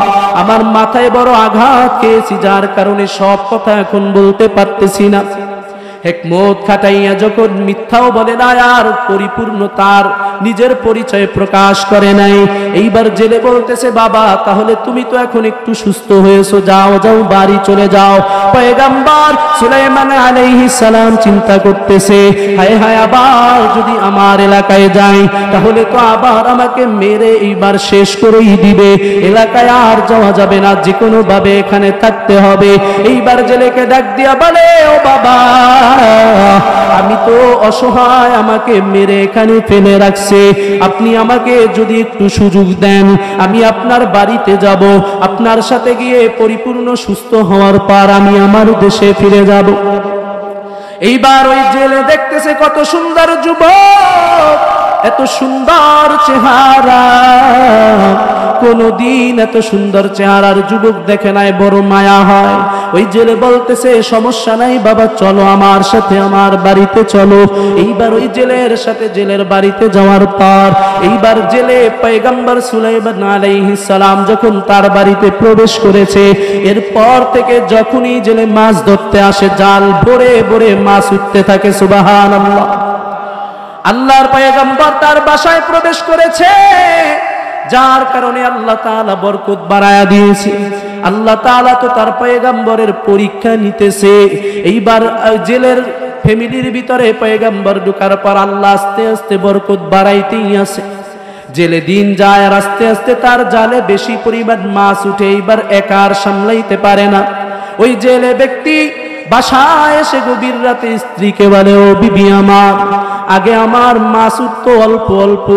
আমার মাথায় বড় আঘাত খেয়েছি, যার কারণে সব কথা এখন বলতে পারতেছি না। হিকমত খাটাইয়া যখন মিথ্যাও বলে না আর পরিপূর্ণ তার নিজের পরিচয় প্রকাশ করে নাই, এইবার জেলে বলতেছে, বাবা তাহলে তুমি তো এখন একটু সুস্থ হয়েছো, যাও যাও বাড়ি চলে যাও। পয়গম্বর সুলাইমান আলাইহিস সালাম চিন্তা করতেছে, হায় হায়, আবার যদি আমার এলাকায় যাই তাহলে তো আবার আমাকে মেরে এইবার শেষ করেই দিবে, এলাকায় আর যাওয়া যাবে না, যে কোনো ভাবে এখানে থাকতে হবে। এইবার জেলেকে ডাক দিয়া বলে, ও বাবা, আমি তো অসহায়, আমাকে মেরে এখানে ফেলে রাখছে, আপনি আমাকে যদি একটু সুযোগ দেন আমি আপনার বাড়িতে যাব, আপনার সাথে গিয়ে পরিপূর্ণ সুস্থ হওয়ার পর আমি আমার দেশে ফিরে যাব। এইবার ওই জেলে দেখতেছে কত সুন্দর যুবক, এত সুন্দর চেহারা, কোনদিন এত সুন্দর চেহারার যুবক দেখে নাই, বড় মায়া হয়। ওই জেলে বলতেছে, সমস্যা নাই বাবা, চলো আমার সাথে, আমার বাড়িতে চলো। এইবার ওই জেলের সাথে জেলের বাড়িতে যাওয়ার পর এইবার জেলে পয়গম্বর সুলাইমান আলাইহিস সালাম যখন তার বাড়িতে প্রবেশ করেছে, এরপর থেকে যখনই জেলে মাছ ধরতে আসে জাল ভরে ভরে মাছ উঠতে থাকে। সুবহানাল্লাহ। আল্লাহর পয়গম্বর তার বাসায় প্রবেশ করেছে, যার কারণে আল্লাহ তাআলা বরকত বাড়ায়া দিয়েছে। আল্লাহ তাআলা তো তার পয়গম্বরের পরীক্ষা নিতেছে। এইবার জেলের ফ্যামিলির ভিতরে পয়গম্বর ঢোকার পর আল্লাহ আস্তে আস্তে বরকত বাড়াইতেই আছে। জেলে দিন যায় আর আস্তে আস্তে তার জালে বেশি পরিমাণ মাছ উঠে। এইবার একা আর সামলাইতে পারে না। ওই জেলে ব্যক্তি বাসায় এসে গভীর রাতে স্ত্রীকে বলে, ও বিবি আমার, আগে আমার মাছ উঠতো অল্প অল্প,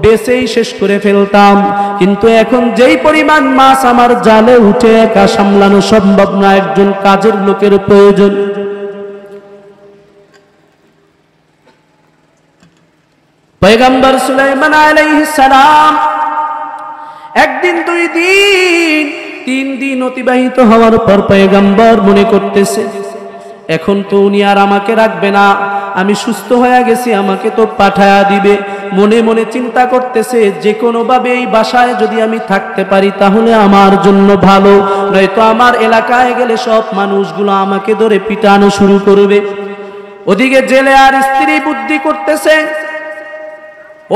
বেচেই শেষ করে ফেলতাম, কিন্তু এখন যেই পরিমাণ মাছ আমার জালে উঠে একা সামলানো সম্ভব না, একজন কাজের লোকের প্রয়োজন। পয়গম্বর সুলাইমান আলাইহিস সালাম একদিন, 2 দিন, 3 দিন অতিবাহিত হওয়ার পর পয়গম্বর মনে করতেছে, এখন তো উনি আর আমাকে রাখবে না, আমি সুস্থ হয়ে গেছি, আমাকে তো পাঠায়া দিবে। মনে মনে চিন্তা করতেছে, যে কোনো ভাবে এই বাসায় যদি আমি থাকতে পারি তাহলে আমার জন্য ভালো, নয়তো আমার এলাকায় গেলে সব মানুষগুলো আমাকে ধরে পিটানো শুরু করবে। ওদিকে জেলে আর স্ত্রী বুদ্ধি করতেছে।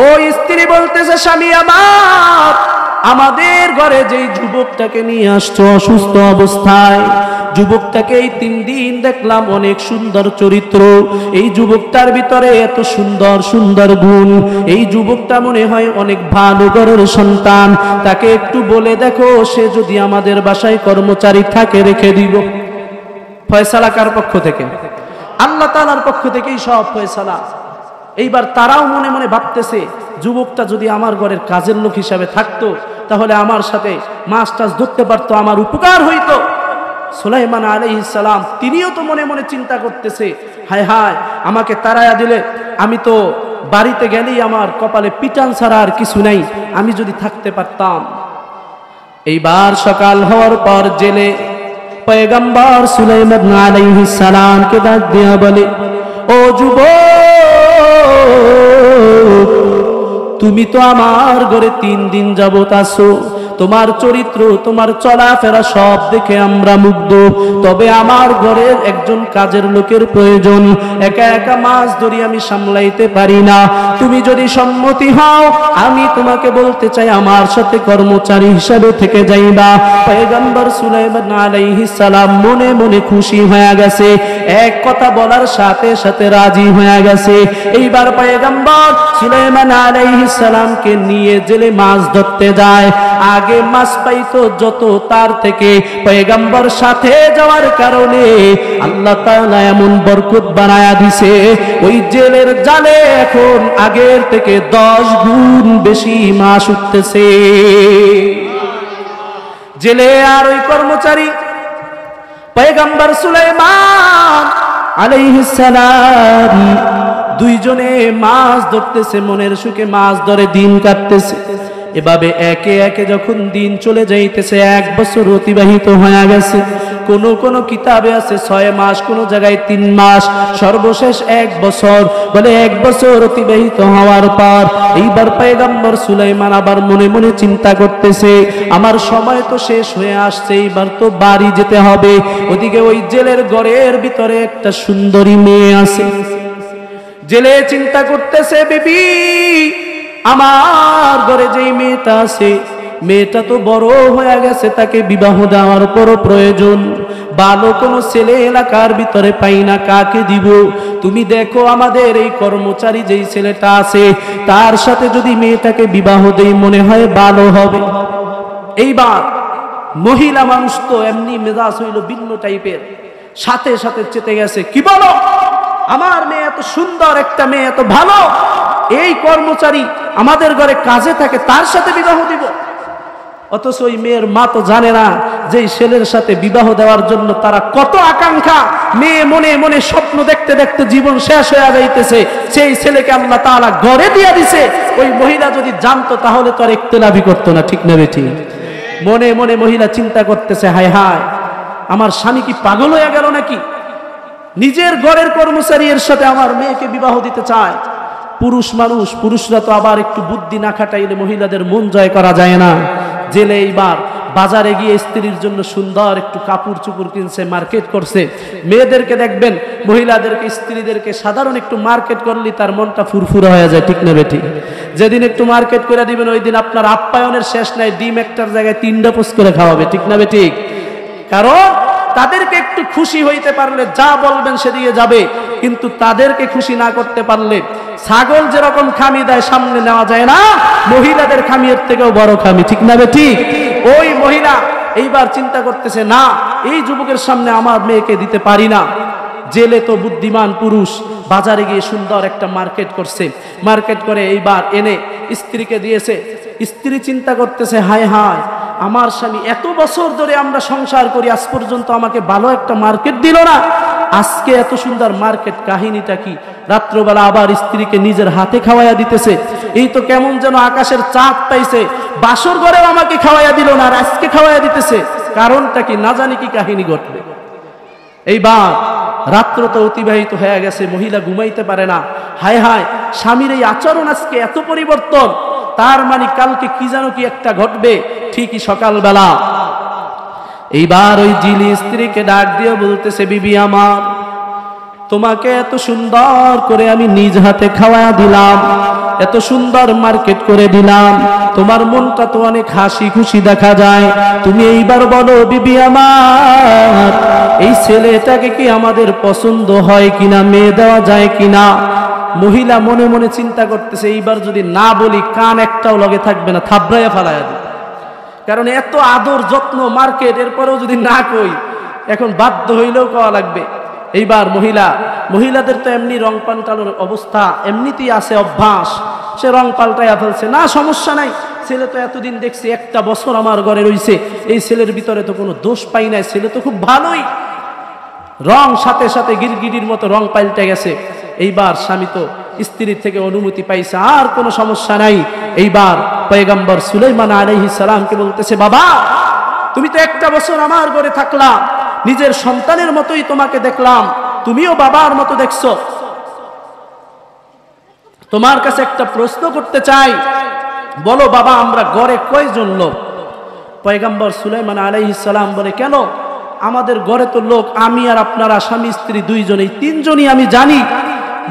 ওই স্ত্রী বলতেছে, স্বামী আমার, আমাদের ঘরে যেই যুবকটাকে নিয়ে আসছো অসুস্থ অবস্থায়, যুবকটাকে এই 3 দিন দেখলাম অনেক সুন্দর চরিত্র, এই যুবকটার ভিতরে এত সুন্দর সুন্দর গুণ, এই যুবকটা মনে হয় অনেক ভালো ঘরের সন্তান, তাকে একটু বলে দেখো, সে যদি আমাদের বাসায় কর্মচারী থাকে রেখে দিব। ফয়সালা কার পক্ষ থেকে? আল্লাহ তাআলার পক্ষ থেকেই সব ফয়সালা। এইবার তারাও মনে মনে ভাবতেছে, যুবকটা যদি আমার ঘরের কাজের লোক হিসাবে থাকতো তাহলে আমার সাথে মাছ টাছ ধরতে পারতো, আমার উপকার হইতো। সুলাইমান আলাইহিস সালাম তিনিও তো মনে মনে চিন্তা করতেছে, হায় হায়, আমাকে তাড়ায়া দিলে, আমি তো বাড়িতে গেলেই আমার কপালে পিটান ছাড়া আর কিছু নাই, আমি যদি থাকতে পারতাম। এইবার সকাল হওয়ার পর জেলে পয়গম্বর সুলাইমান আলাইহিস সালামকে ডাক দিয়া বলে, ও যুবক, তুমি তো আমার ঘরে 3 দিন যাবত আছো, তোমার চরিত্র, তোমার চলাফেরা সব দেখে আমরা মুগ্ধ, তবে আমার ঘরের একজন কাজের লোকের প্রয়োজন, একা একা মাছ ধরি আমি সামলাইতে পারি না, তুমি যদি সম্মতি হও আমি তোমাকে বলতে চাই আমার সাথে কর্মচারী হিসাবে থেকে যাইবা। পয়গম্বর সুলাইমান আলাইহিস সালাম মনে মনে খুশি হয়ে গেছে, এক কথা বলার সাথে সাথে রাজি হয়ে গেছে। এইবার পয়গম্বর সুলাইমান আলাইহিস সালামকে নিয়ে জেলে মাছ ধরতে যায়। আগে মাছ পাইতো যত, তার থেকে পয়গম্বর সাথে যাওয়ার কারণে আল্লাহ তাআলা এমন বরকত বানায়া দিছে, ওই জেলের জালে এখন আগের থেকে 10 গুণ বেশি মাছ উঠতেছে। জেলে আর ওই কর্মচারী পয়গম্বর সুলাইমান আলাইহিস সালাম দুইজনে মাছ ধরতেছে, মনের সুখে মাছ ধরে দিন কাটতেছে। এভাবে একে একে যখন দিন চলে যাইতেছে, 1 বছর অতিবাহিত হয়ে গেছে। কোন কিতাবে আছে 6 মাস, কোন জায়গায় 3 মাস, সর্বশেষ 1 বছর। বলে 1 বছর অতিবাহিত হওয়ার পর এইবার পয়গম্বর সুলাইমান আবার মনে মনে চিন্তা করতেছে, আমার সময় তো শেষ হয়ে আসছে, এইবার তো বাড়ি যেতে হবে। ওদিকে ওই জেলের ঘরের ভিতরে একটা সুন্দরী মেয়ে আছে। জেলে চিন্তা করতেছে, বিবি, আমার ঘরে যেই মেয়েটা আছে, মেয়েটা তো বড় হয়ে গেছে, তাকে বিবাহ দেওয়ার পরও প্রয়োজন, ভালো কোনো ছেলে এলাকার ভিতরে পাই না, কাকে দিব? তুমি দেখো আমাদের এই কর্মচারী যেই ছেলেটা আছে, তার সাথে যদি মেয়েটাকে বিবাহ দেই মনে হয় ভালো হবে। এইবার মহিলা মানুষ তো এমনি মেজাজ হইল ভিন্ন টাইপের, সাথে সাথে চেতে গেছে, কি বলো, আমার মেয়ে এত সুন্দর একটা মেয়ে, এত ভালো, এই কর্মচারী আমাদের ঘরে কাজে থাকে, তার সাথে বিবাহ দিব? অথচ ওই মেয়ের মা তো জানে না যে ছেলের সাথে বিবাহ দেওয়ার জন্য তারা কত আকাঙ্ক্ষা, মেয়ে মনে মনে স্বপ্ন দেখতে দেখতে জীবন শেষ হয়ে যাইতেছে, সেই ছেলেকে আল্লাহ তাআলা ঘরে দিয়ে দিছে। ওই মহিলা যদি জানতো তাহলে তো আর ইখতিলাফি করতো না, ঠিক না বেটি? মনে মনে মহিলা চিন্তা করতেছে, হায় হায়, আমার স্বামী কি পাগল হয়ে গেল নাকি? নিজের ঘরের কর্মচারী এর সাথে আমার মেয়েকে বিবাহ দিতে চায়। পুরুষ মানুষ, পুরুষরা তো আবার একটু বুদ্ধি না খাটাইলে মহিলাদের মন জয় করা যায় না। জেলে এইবার বাজারে গিয়ে স্ত্রীর জন্য সুন্দর একটু কাপড় চুপড় কিনছে, মার্কেট করছে। মেয়েদেরকে দেখবেন, মহিলাদেরকে, স্ত্রীদেরকে সাধারণ একটু মার্কেট করলে তার মনটা ফুরফুরা হয়ে যায়, ঠিক না বেঠিক? যেদিন একটু মার্কেট করে দিবেন ওই দিন আপনার আপ্যায়নের শেষ নাই, ডিম একটার জায়গায় 3টা পোস্ট করে খাওয়াবে, ঠিক না বেঠিক? কারণ তাদেরকে একটু খুশি হইতে পারলে যা বলবেন সেদিকে যাবে, কিন্তু তাদেরকে খুশি না করতে পারলে, ছাগল যেরকম খামি দেয় সামনে নেওয়া যায় না, মহিলাদের খামির থেকেও বড় খামি, ঠিক না বেঠিক? ওই মহিলা এইবার চিন্তা করতেছে, না এই যুবকের সামনে আমার মেয়েকে দিতে পারি না। জেলে তো বুদ্ধিমান পুরুষ, বাজারে গিয়ে সুন্দর একটা মার্কেট করছে, মার্কেট করে এইবার এনে স্ত্রীকে দিয়েছে। স্ত্রী চিন্তা করতেছে, হায় হায়, আমার স্বামী এত বছর ধরে আমরা সংসার করি, আজ পর্যন্ত আমাকে ভালো একটা মার্কেট দিল না, আজকে এত সুন্দর মার্কেট, কাহিনীটা কি? রাত্রবেলা আবার স্ত্রীকে নিজের হাতে খাওয়াইয়া দিতেছে। এই তো কেমন যেন আকাশের চাঁদ পাইছে, বাসর ঘরেও আমাকে খাওয়াইয়া দিল না, আর আজকে খাওয়াইয়া দিতেছে, কারণটা কি? না জানি কি কাহিনী ঘটবে। এইবার রাত্র তো অতিবাহিত হয়ে গেছে, মহিলা ঘুমাইতে পারে না। হায় হায়, স্বামীর এই আচরণ আজকে এত পরিবর্তন, তার মানে কালকে কি যেন কি একটা ঘটবে। ঠিকই সকালবেলা এইবার ওই জিলি স্ত্রীকে ডাক দিয়ে বলতেছে, বিবি আমার, তোমাকে এত সুন্দর করে আমি নিজ হাতে খাওয়া দিলাম, এত সুন্দর মার্কেট করে দিলাম, তোমার মনটা তো অনেক হাসি খুশি দেখা যায়, তুমি এইবার বলো বিবি আমার, এই ছেলেটাকে কি আমাদের পছন্দ হয় কিনা, মেয়ে দেওয়া যায় কিনা? মহিলা মনে মনে চিন্তা করতেছে, এইবার যদি না বলি কান একটাও লগে থাকবে না, থাবড়াইয়া ফালাইয়া দিই, কারণ এত আদর যত্ন মার্কেট, এরপরেও যদি না কই, এখন বাধ্য হইলেও কওয়া লাগবে। এইবার মহিলাদের তো এমনি রং পাল্টানোর অবস্থা এমনিতেই আছে, অভ্যাস, সে রং পাল্টাইয়া ফেলছে। না সমস্যা নাই, ছেলে তো এতদিন দেখছি, একটা বছর আমার ঘরে রইছে, এই ছেলের ভিতরে তো কোনো দোষ পাই নাই, ছেলে তো খুব ভালোই। রং সাথে সাথে গিরগিটির মতো রং পাল্টে গেছে। এইবার স্বামী তো স্ত্রীর থেকে অনুমতি পাইছে, আর কোনো সমস্যা নাই। এইবার পয়গম্বর সুলাইমান আলাইহিস সালামকে বলতেছে, বাবা তুমি তো একটা বছর আমার ঘরে থাকলা, নিজের সন্তানের মতোই তোমাকে দেখলাম, তুমিও বাবার মতো দেখছো, তোমার কাছে একটা প্রশ্ন করতে চাই, বলো বাবা আমরা ঘরে কয়জন লোক? পয়গম্বর সুলাইমান আলাইহিস সালাম বলে, কেন, আমাদের ঘরে তো লোক আমি আর আপনারা স্বামী স্ত্রী দুইজনেই, 3জনই আমি জানি।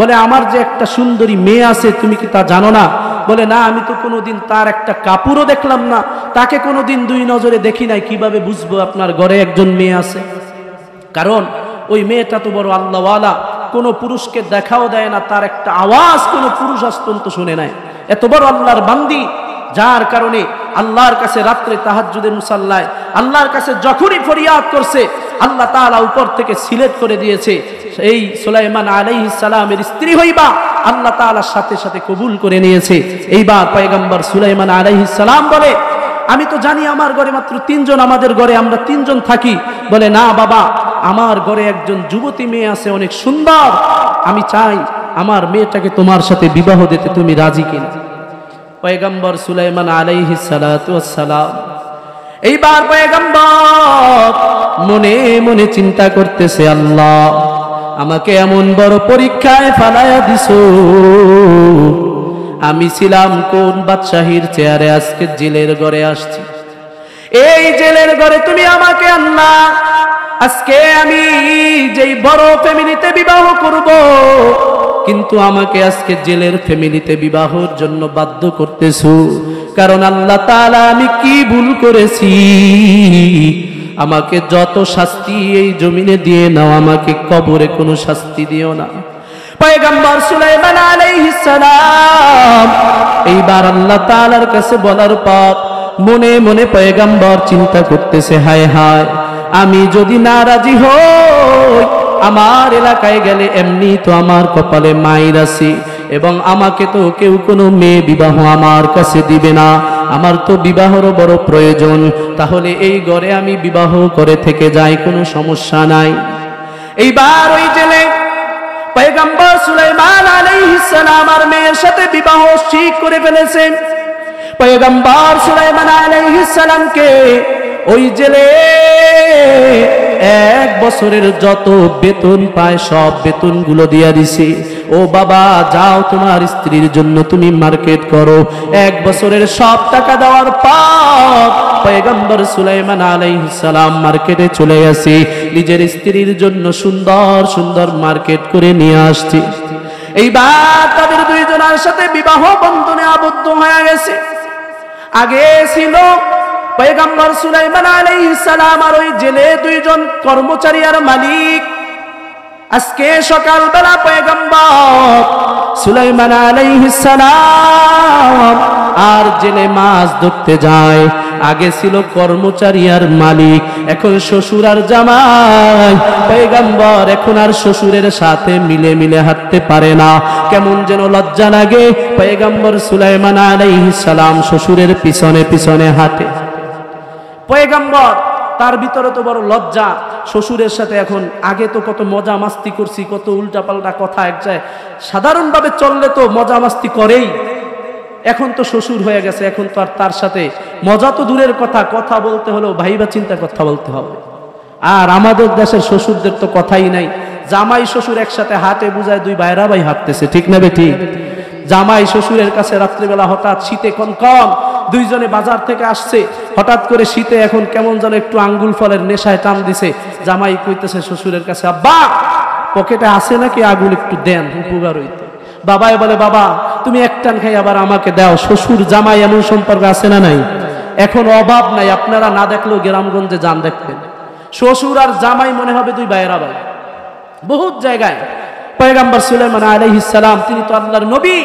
বলে, আমার যে একটা সুন্দরী মেয়ে আছে তুমি কি তা জানো না? বলে, না আমি তো কোনোদিন তার একটা কাপড়ও দেখলাম না, তাকে কোনোদিন দুই নজরে দেখি নাই, কিভাবে বুঝবো আপনার ঘরে একজন মেয়ে আছে? কারণ ওই মেয়েটা তো বড় আল্লাহওয়ালা, কোনো পুরুষকে দেখাও দেয় না, তার একটা আওয়াজ কোনো পুরুষ আজ পর্যন্ত শুনে নাই, এত বড় আল্লাহর বান্দি, যার কারণে আল্লাহর কাছে রাত্রে তাহাজ্জুদের মুসাল্লায় আল্লাহর কাছে যখনই ফরিয়াদ করছে, আল্লাহ তাআলা উপর থেকে সিলেক্ট করে দিয়েছে, এই সুলাইমান আলাইহিস সালামের স্ত্রী হইবা, আল্লাহ তাআলার সাথে সাথে কবুল করে নিয়েছে। এইবার পয়গম্বর সুলাইমান আলাইহিস সালাম বলে, আমি তো জানি আমার ঘরে মাত্র 3জন, আমাদের ঘরে আমরা 3জন থাকি। বলে, না বাবা, আমার ঘরে একজন যুবতী মেয়ে আছে অনেক সুন্দর, আমি চাই আমার মেয়েটাকে তোমার সাথে বিবাহ দিতে, তুমি রাজি কিনা? পয়গম্বর সুলাইমান আলাইহিস সালাতু ওয়াস সালাম এইবার পয়গম্বর মনে মনে চিন্তা করতেছে, আল্লাহ আমাকে এমন বড় পরীক্ষায় ফালায়া দিছো, আমি ছিলাম কোন বাদশাহীর চেয়ারে, আজকে জেলের ঘরে আসছি, এই জেলের ঘরে তুমি আমাকে আল্লাহ, আজকে আমি যেই বড় ফ্যামিলিতে বিবাহ করব, কিন্তু আমাকে আজকে জেলের ফ্যামিলিতে বিবাহের জন্য বাধ্য করতেছো, কারণ আল্লাহ তাআলা আমি কি ভুল করেছি, আমাকে যত শাস্তি এই জমিনে দিয়ে নাও, আমাকে কবরে কোনো শাস্তি দিও না। পয়গম্বর সুলাইমান আলাইহিস সালাম এইবার আল্লাহ তাআলার কাছে বলার পর মনে মনে পয়গম্বর চিন্তা করতেছে, হায় হায়, আমি যদি না রাজি হই, আমার এলাকায় গেলে এমনি তো আমার কপালে মায়ের আছে, এবং আমাকে তো কেউ কোনো মেয়ে বিবাহ আমার কাছে দিবে না, আমার তো বিবাহেরও বড় প্রয়োজন, তাহলে এই ঘরে আমি বিবাহ করে থেকে যাই, কোনো সমস্যা নাই। এইবার ওই জেলে পয়গম্বর সুলাইমান আলাইহিস সালাম আর মেয়ের সাথে বিবাহ ঠিক করে ফেলেছেন। পয়গম্বর সুলাইমান আলাইহিস সালামকে ওই জেলে 1 বছরের যত বেতন পায় সব বেতনগুলো দিয়া দিছে। ও বাবা যাও তোমার স্ত্রীর জন্য তুমি মার্কেট করো। 1 বছরের সব টাকা দেওয়ার পর পয়গম্বর সুলাইমান আলাইহিস সালাম মার্কেটে চলে গেছে, নিজের স্ত্রীর জন্য সুন্দর সুন্দর মার্কেট করে নিয়ে আসছে। এইবার তাদের দুইজনের সাথে বিবাহ বন্ধনে আবদ্ধ হয়ে গেছে। আগে ছিল পয়গম্বর সুলাইমান আলাইহিস সালাম আর ওই জেলে দুইজন কর্মচারী আর মালিক। আজকে সকালবেলা পয়গম্বর সুলাইমান আলাইহিস সালাম আর জেলে মাছ ধরতে যায়। আগে ছিল কর্মচারী আর মালিক, এখন শ্বশুর আর জামাই। পয়গম্বর এখন আর শ্বশুরের সাথে মিলে মিলে হাঁটতে পারে না, কেমন যেন লজ্জা লাগে। পয়গম্বর সুলাইমান আলাইহিস সালাম শ্বশুরের পিছনে পিছনে হাঁটে। পয়গম্বর তার ভিতরে তো বড় লজ্জা, শ্বশুরের সাথে এখন, আগে তো কত মজা মাস্তি করছি, কত উল্টাপাল্টা কথা এক যায় সাধারণভাবে চললে তো মজা মাস্তি করেই, এখন তো শ্বশুর হয়ে গেছে, এখন তো আর তার সাথে মজা তো দূরের কথা, কথা বলতে হলেও ভাইবা চিন্তা কথা বলতে হবে। আর আমাদের দেশের শ্বশুরদের তো কথাই নাই, জামাই শ্বশুর একসাথে হাটে বুঝায় দুই ভাইরা ভাই হাঁটতেছে, ঠিক না বেঠিক? জামাই শ্বশুরের কাছে রাত্রিবেলা হঠাৎ শীতে কনকন, দুইজনে বাজার থেকে আসছে, হঠাৎ করে শীতে এখন কেমন যেন একটু আঙ্গুল ফলের নেশায় টান দিছে। জামাই কইতেছে শ্বশুরের কাছে, আব্বা পকেটে আছে নাকি আগুল একটু দেন, উপকার হইতো। বাবাই বলে, বাবা তুমি এক টান খাই আবার আমাকে দাও। শ্বশুর জামাই এমন সম্পর্ক আছে না নাই? এখন অভাব নাই, আপনারা না দেখলেও গ্রামগঞ্জে যান দেখবেন, শ্বশুর আর জামাই মনে হবে দুই ভাইয়েরা ভাই। বহুত জায়গায় পয়গম্বর সুলাইমান আলাইহিস সালাম, তিনি তো আল্লাহর নবী,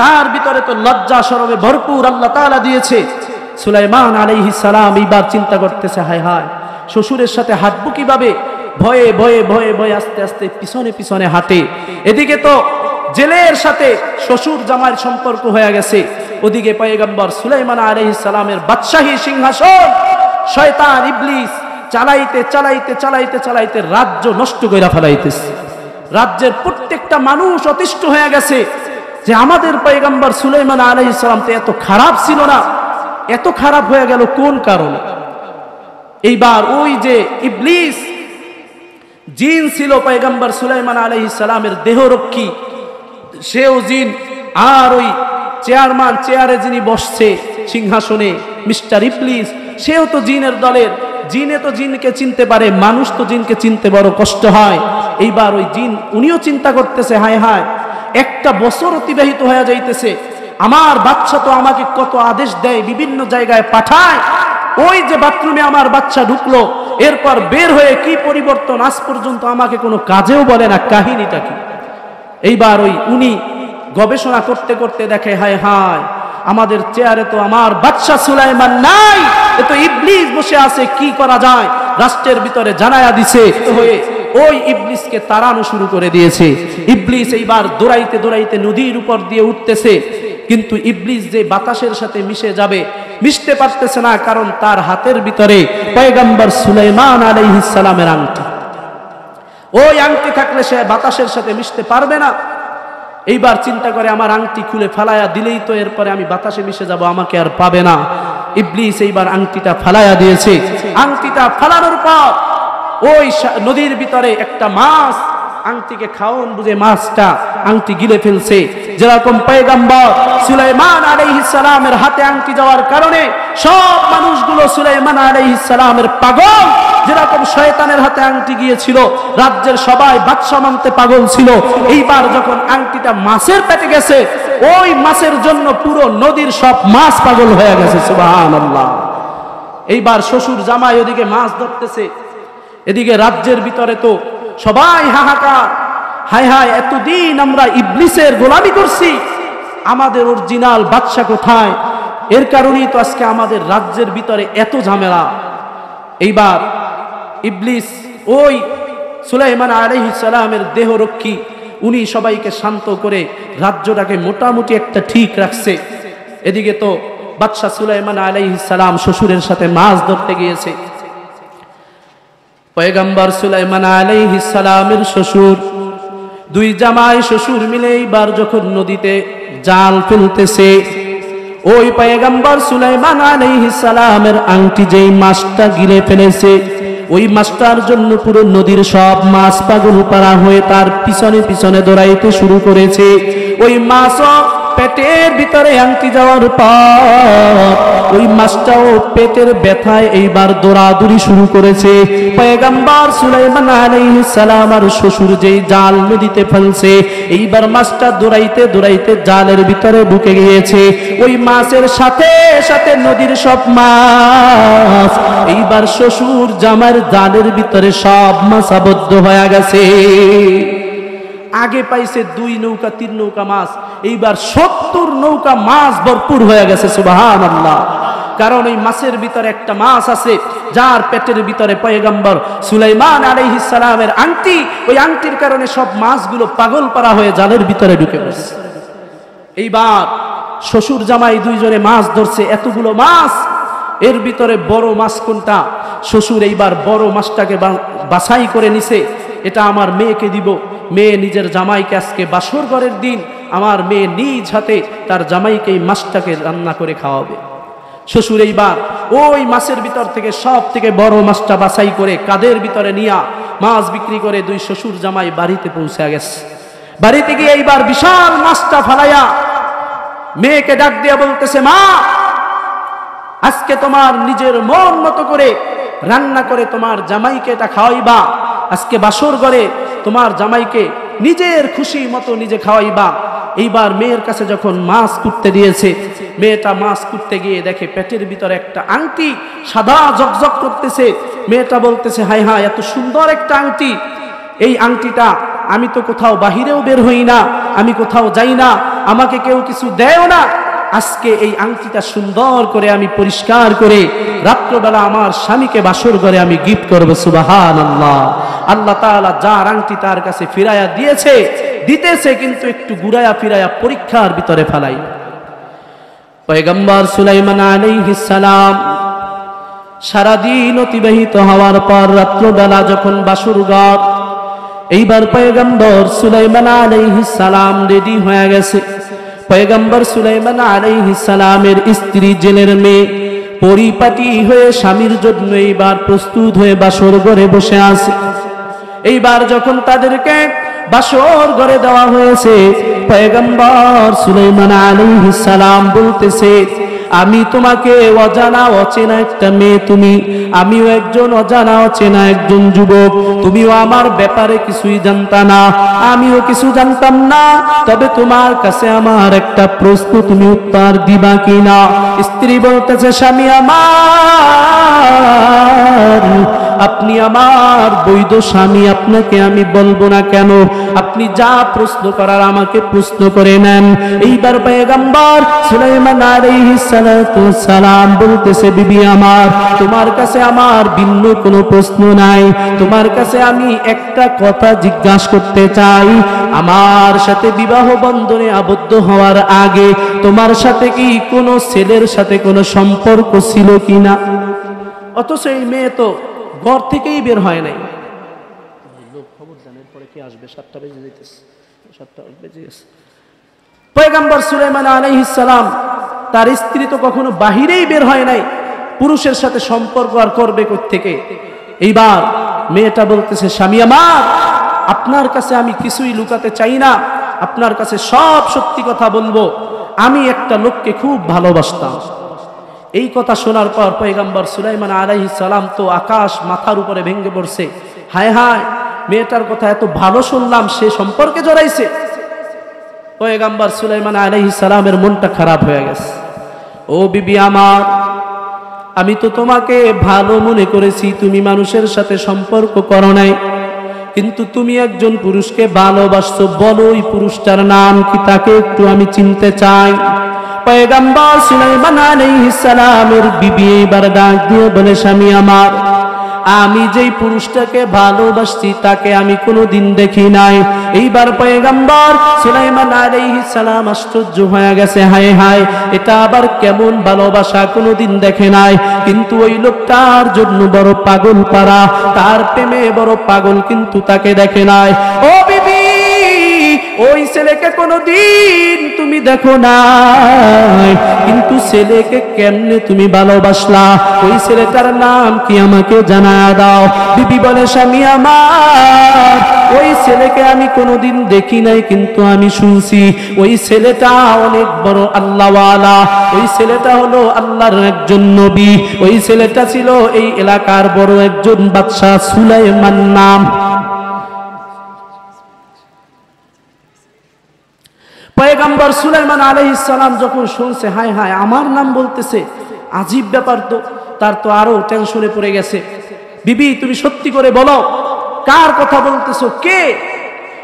তার ভিতরে তো লজ্জা শরমে ভরপুর আল্লাহ তাআলা দিয়েছে। সুলাইমান আলাইহিস সালাম এইবার চিন্তা করতেছে, হায় হায় শ্বশুরের সাথে হাঁটবো কিভাবে? ভয়ে ভয়ে ভয়ে ভয়ে আস্তে আস্তে পিছনে পিছনে হাঁটে। এদিকে তো জেলের সাথে শ্বশুর জামাইয়ের সম্পর্ক হয়ে গেছে, ওদিকে পয়গম্বর সুলাইমান আলাইহিস সালামের বাদশাহী সিংহাসন শয়তান ইবলিস চালাইতে চালাইতে চালাইতে চালাইতে রাজ্য নষ্ট কইরা ফেলাইতেছে। রাজ্যের প্রত্যেকটা মানুষ অতিষ্ঠ হয়ে গেছে যে আমাদের পয়গম্বর সুলাইমান আলাইহিস সালাম তো এত খারাপ ছিল না, এত খারাপ হয়ে গেল কোন কারণে? এইবার ওই যে ইবলিস জিন ছিল পয়গম্বর সুলাইমান আলাইহিস সালামের দেহরক্ষী, সেও জিন। আর ওই চেয়ারম্যান, চেয়ারে যিনি বসছে সিংহাসনে, মিস্টার ইবলিস, সেও তো জিনের দলের। জিনে তো জিনকে চিনতে পারে, মানুষ তো জিনকে চিনতে বড় কষ্ট হয়। এইবার ওই জিন উনিও চিন্তা করতেছে, হায় হায় 1টা বছর অতিবাহিত হয়ে যাইতেছে, আমার বাচ্চা তো আমাকে কত আদেশ দেয়, বিভিন্ন জায়গায় পাঠায়, ওই যে বাথরুমে আমার বাচ্চা ঢুকলো, এরপর বের হয়ে কি পরিবর্তন, আজ পর্যন্ত আমাকে কোনো কাজেও বলে না, কাহিনীটা কি? এইবার ওই উনি গবেষণা করতে করতে দেখে, হায় হায় আমাদের চেয়ারে তো আমার বাদশা সুলাইমান নাই, এ তো ইবলিস বসে আছে, কি করা যায়? রাষ্ট্রের ভিতরে জানায়া দিছে হয়ে ওই ইবলিসকে তাড়ানো শুরু করে দিয়েছে। ইবলিস এইবার দৌড়াইতে দৌড়াইতে নদীর উপর দিয়ে উঠতেছে, কিন্তু ইবলিস যে বাতাসের সাথে মিশে যাবে, মিশতে পারতেছে না, কারণ তার হাতের ভিতরে পয়গম্বর সুলাইমান আলাইহিস সালামের আংটি। ওই আংটি থাকলে সে বাতাসের সাথে মিশতে পারবে না। এইবার চিন্তা করে, আমার আংটি খুলে ফালায়া দিলেই তো এরপরে আমি বাতাসে মিশে যাব, আমাকে আর পাবে না। ইবলিস এইবার আংটিটা ফালায়া দিয়েছে। আংটিটা ফালানোর পর ওই নদীর ভিতরে একটা মাছ, আংটিকে খাওন বুঝে মাছটা আংটি গিলে ফেলছে। যেরকম পয়গম্বর সুলাইমান আলাইহিস সালামের হাতে আংটি যাওয়ার কারণে সব মানুষগুলো সুলাইমান আলাইহিস সালামের পাগল, যেরকম শয়তানের হাতে আংটি গিয়েছিল, রাজ্যের সবাই বাদশা মানতে পাগল ছিল। এইবার যখন আংটিটা মাছের পেটে গেছে, ওই মাছের জন্য পুরো নদীর সব মাছ পাগল হয়ে গেছে। সুবহানাল্লাহ। এইবার শ্বশুর জামাই ওদিকে মাছ ধরতেছে, এদিকে রাজ্যের ভিতরে তো সবাই হাহাকার, হায় হায় এতদিন আমরা ইবলিসের গোলামি করছি, আমাদের অরিজিনাল বাদশা কোথায়? এর কারণেই তো আজকে আমাদের রাজ্যের ভিতরে এত ঝামেলা। এইবার ইবলিস ওই সুলাইমান আলাইহিস সালামের দেহরক্ষী, উনি সবাইকে শান্ত করে রাজ্যটাকে মোটামুটি একটা ঠিক রাখছে। এদিকে তো বাদশা সুলাইমান আলাইহিস সালাম শ্বশুরের সাথে মাছ ধরতে গিয়েছে। পয়গম্বর সুলাইমান আলাইহিস সালামের শ্বশুর, দুই জামাই শ্বশুর মিলে এইবার যখন নদীতে জাল ফেলতেছে, ওই পয়গম্বর সুলাইমান আলাইহিস সালামের আংটি যেই মাছটা গিলে ফেলেছে, ওই মাছটার জন্য পুরো নদীর সব মাছ পাগল পারা হয়ে তার পিছনে পিছনে দৌড়াইতে শুরু করেছে। ওই মাছও পেটের ভিতরে আংটি যাওয়ার পর ওই মাছটাও পেটের ব্যথায় এইবার দৌড়াদৌড়ি শুরু করেছে। পয়গম্বর সুলাইমান আলাইহিস সালাম আর শ্বশুর যেই জাল নদীতে ফেলছে, এইবার মাছটা দৌড়াইতে দৌড়াইতে জালের ভিতরে ঢুকে গিয়েছে। ওই মাছের সাথে সাথে নদীর সব মাছ এইবার শ্বশুর জামার জালের ভিতরে সব মাছ আবদ্ধ হয়ে গেছে। আগে পাইছে 2 নৌকা 3 নৌকা মাছ, এইবার 70 নৌকা মাছ ভরপুর হয়ে গেছে। সুবহানাল্লাহ। কারণ এই মাছের ভিতরে একটা মাছ আছে যার পেটের ভিতরে পয়গম্বর সুলাইমান আলাইহিস সালামের আংটি, ওই আংটির কারণে সব মাছগুলো পাগল পারা হয়ে জালের ভিতরে ঢুকে পড়ছে। এইবার শ্বশুর জামাই দুইজনে মাছ ধরছে, এতগুলো মাছ, এর ভিতরে বড় মাছ কোনটা? শ্বশুর এইবার বড় মাছটাকে বাছাই করে নিছে, এটা আমার মেয়েকে দিব। মেয়ে নিজের জামাইকে, আজকে বাসর ঘরের দিন, আমার মেয়ে নিজ হাতে তার জামাইকে এই মাছটাকে রান্না করে খাওয়াবে। শ্বশুর এইবার ওই মাছের ভিতর থেকে সব থেকে বড় মাছটা বাছাই করে কাদের ভিতরে নিয়া মাছ বিক্রি করে 2 শ্বশুর জামাই বাড়িতে পৌঁছে গেছে। বাড়িতে গিয়ে এইবার বিশাল মাছটা ফালাইয়া মেয়েকে ডাক দিয়া বলতেছে, মা, আজকে তোমার নিজের মন মতো করে রান্না করে তোমার জামাইকে এটা খাওয়াইবা। আজকে বাসর ঘরে তোমার জামাইকে নিজের খুশি মতো নিজে খাওয়াইবা। এইবার মেয়ের কাছে যখন মাছ কুটতে দিয়েছে, মেয়েটা মাছ কুটতে গিয়ে দেখে পেটের ভিতরে একটা আংটি সাদা জকজক করতেছে। মেয়েটা বলতেছে, হায় হায়, এত সুন্দর একটা আংটি, এই আংটিটা আমি তো কোথাও বাহিরেও বের হই না, আমি কোথাও যাই না, আমাকে কেউ কিছু দেয়ও না। আজকে এই আংটিটা সুন্দর করে আমি পরিষ্কার করে রাত্রবেলা আমার স্বামীকে বাসর ঘরে আমি গিফট করব। সুবহানাল্লাহ। আল্লাহ তাআলা যার আংটি তার কাছে ফিরাইয়া দিতেছে, কিন্তু একটু ঘুরাইয়া ফিরাইয়া পরীক্ষার ভিতরে ফেলাই। পয়গম্বর সুলাইমান আলাইহিস সালাম সারাদিন অতিবাহিত হওয়ার পর রাত্রবেলা যখন বাসর ঘর, এইবার পয়গম্বর সুলাইমান আলাইহিস সালাম রেডি হয়ে গেছে। পয়গম্বর সুলাইমান আলাইহিস সালামের স্ত্রী জেলের মেয়ে পরিপাটি হয়ে স্বামীর জন্য এইবার প্রস্তুত হয়ে বাসর ঘরে বসে আছে। এইবার যখন তাদেরকে বাসর ঘরে দেওয়া হয়েছে, পয়গম্বর সুলাইমান আলাইহিস সালাম বলতেছে, আমি তোমাকে অজানা অচেনা একটা মেয়ে তুমি, আমিও একজন অজানা অচেনা একজন যুবক, তুমিও আমার ব্যাপারে কিছুই জানতা না, আমিও কিছু জানতাম না, তবে তোমার কাছে আমার একটা প্রশ্ন, তুমি উত্তর দিবা কিনা? স্ত্রী বলতেছে, স্বামী আমার, আপনি আমার বৈধ স্বামী, আপনাকে আমি বলবো না কেন? আপনি যা প্রশ্ন করার আমাকে প্রশ্ন করে নেন। এইবার পয়গম্বর সুলাইমান আলাইহিস সালাম বলতেছে, বিবি আমার, তোমার কাছে আমার ভিন্ন কোনো প্রশ্ন নাই, তোমার কাছে আমি একটা কথা জিজ্ঞাসা করতে চাই, আমার সাথে বিবাহ বন্ধনে আবদ্ধ হওয়ার আগে তোমার সাথে কি কোনো ছেলের সাথে কোনো সম্পর্ক ছিল কিনা? অথচ এই মেয়ে তো ঘর থেকেই বের হয় নাই। লোক খবর জানার পরে কি আসবে? 7টা বেজে যাইতেছে, 7টা বেজে গেছে। পয়গম্বর সুলাইমান আলাইহিস সালাম তার স্ত্রী তো কখনো বাহিরেই বের হয় নাই, পুরুষের সাথে সম্পর্ক আর করবে কোত্থেকে? এইবার মেয়েটা বলতেছে, স্বামী আমার, আপনার কাছে আমি কিছুই লুকাতে চাই না, আপনার কাছে সব সত্যি কথা বলবো, আমি একটা লোককে খুব ভালোবাসতাম। এই কথা শোনার পর পয়গম্বর সুলাইমান আলাইহিস সালাম তো আকাশ মাথার উপরে ভেঙে পড়ছে। হায় হায়, মেয়েটার কথা এত ভালো শুনলাম, সে সম্পর্কে জড়াইছে। পয়গম্বর সুলাইমান আলাইহিস সালামের মনটা খারাপ হয়ে গেছে। ও বিবি আমার, আমি তো তোমাকে ভালো মনে করেছি, তুমি মানুষের সাথে সম্পর্ক করো নাই, কিন্তু তুমি একজন পুরুষকে ভালোবাসছো, বলো ওই পুরুষটার নাম কি, তাকে একটু আমি চিনতে চাই। পয়গম্বর সুলাইমান আলাইহিস সালামের বিবি এবার ডাক দিয়ে বলে, স্বামী আমার, আমি যেই পুরুষটাকে ভালোবাসছি তাকে আমি কোনোদিন দেখি নাই। এইবার পয়গম্বর সুলাইমান আলাইহিস সালাম আশ্চর্য হয়ে গেছে, হায় হায়, এটা আবার কেমন ভালোবাসা, কোনোদিন দেখে নাই, কিন্তু ওই লোকটার জন্য বড় পাগল পারা, তার প্রেমে বড় পাগল, কিন্তু তাকে দেখে নাই। ও বিবি, ওই ছেলেকে কোনোদিন তুমি দেখো না, কিন্তু ছেলেকে কেমনে তুমি ভালোবাসলা, ওই ছেলেটার নাম কি আমাকে জানায়া দাও। বিবি বলে স্বামী আমার, ওই ছেলেকে আমি কোনোদিন দেখি নাই, কিন্তু আমি শুনছি ওই ছেলেটা অনেক বড় আল্লাহওয়ালা, ওই ছেলেটা হলো আল্লাহর একজন নবী, ওই ছেলেটা ছিল এই এলাকার বড় একজন বাদশা সুলাইমান নাম। পয়গম্বর সুলাইমান আলাইহিস সালাম যখন শুনছে হায় হায় আমার নাম বলতেছে, আজীব ব্যাপার তো, তার তো আরো টেনশনে পড়ে গেছে। বিবি তুমি সত্যি করে বলো কার কথা বলতেছো, কে?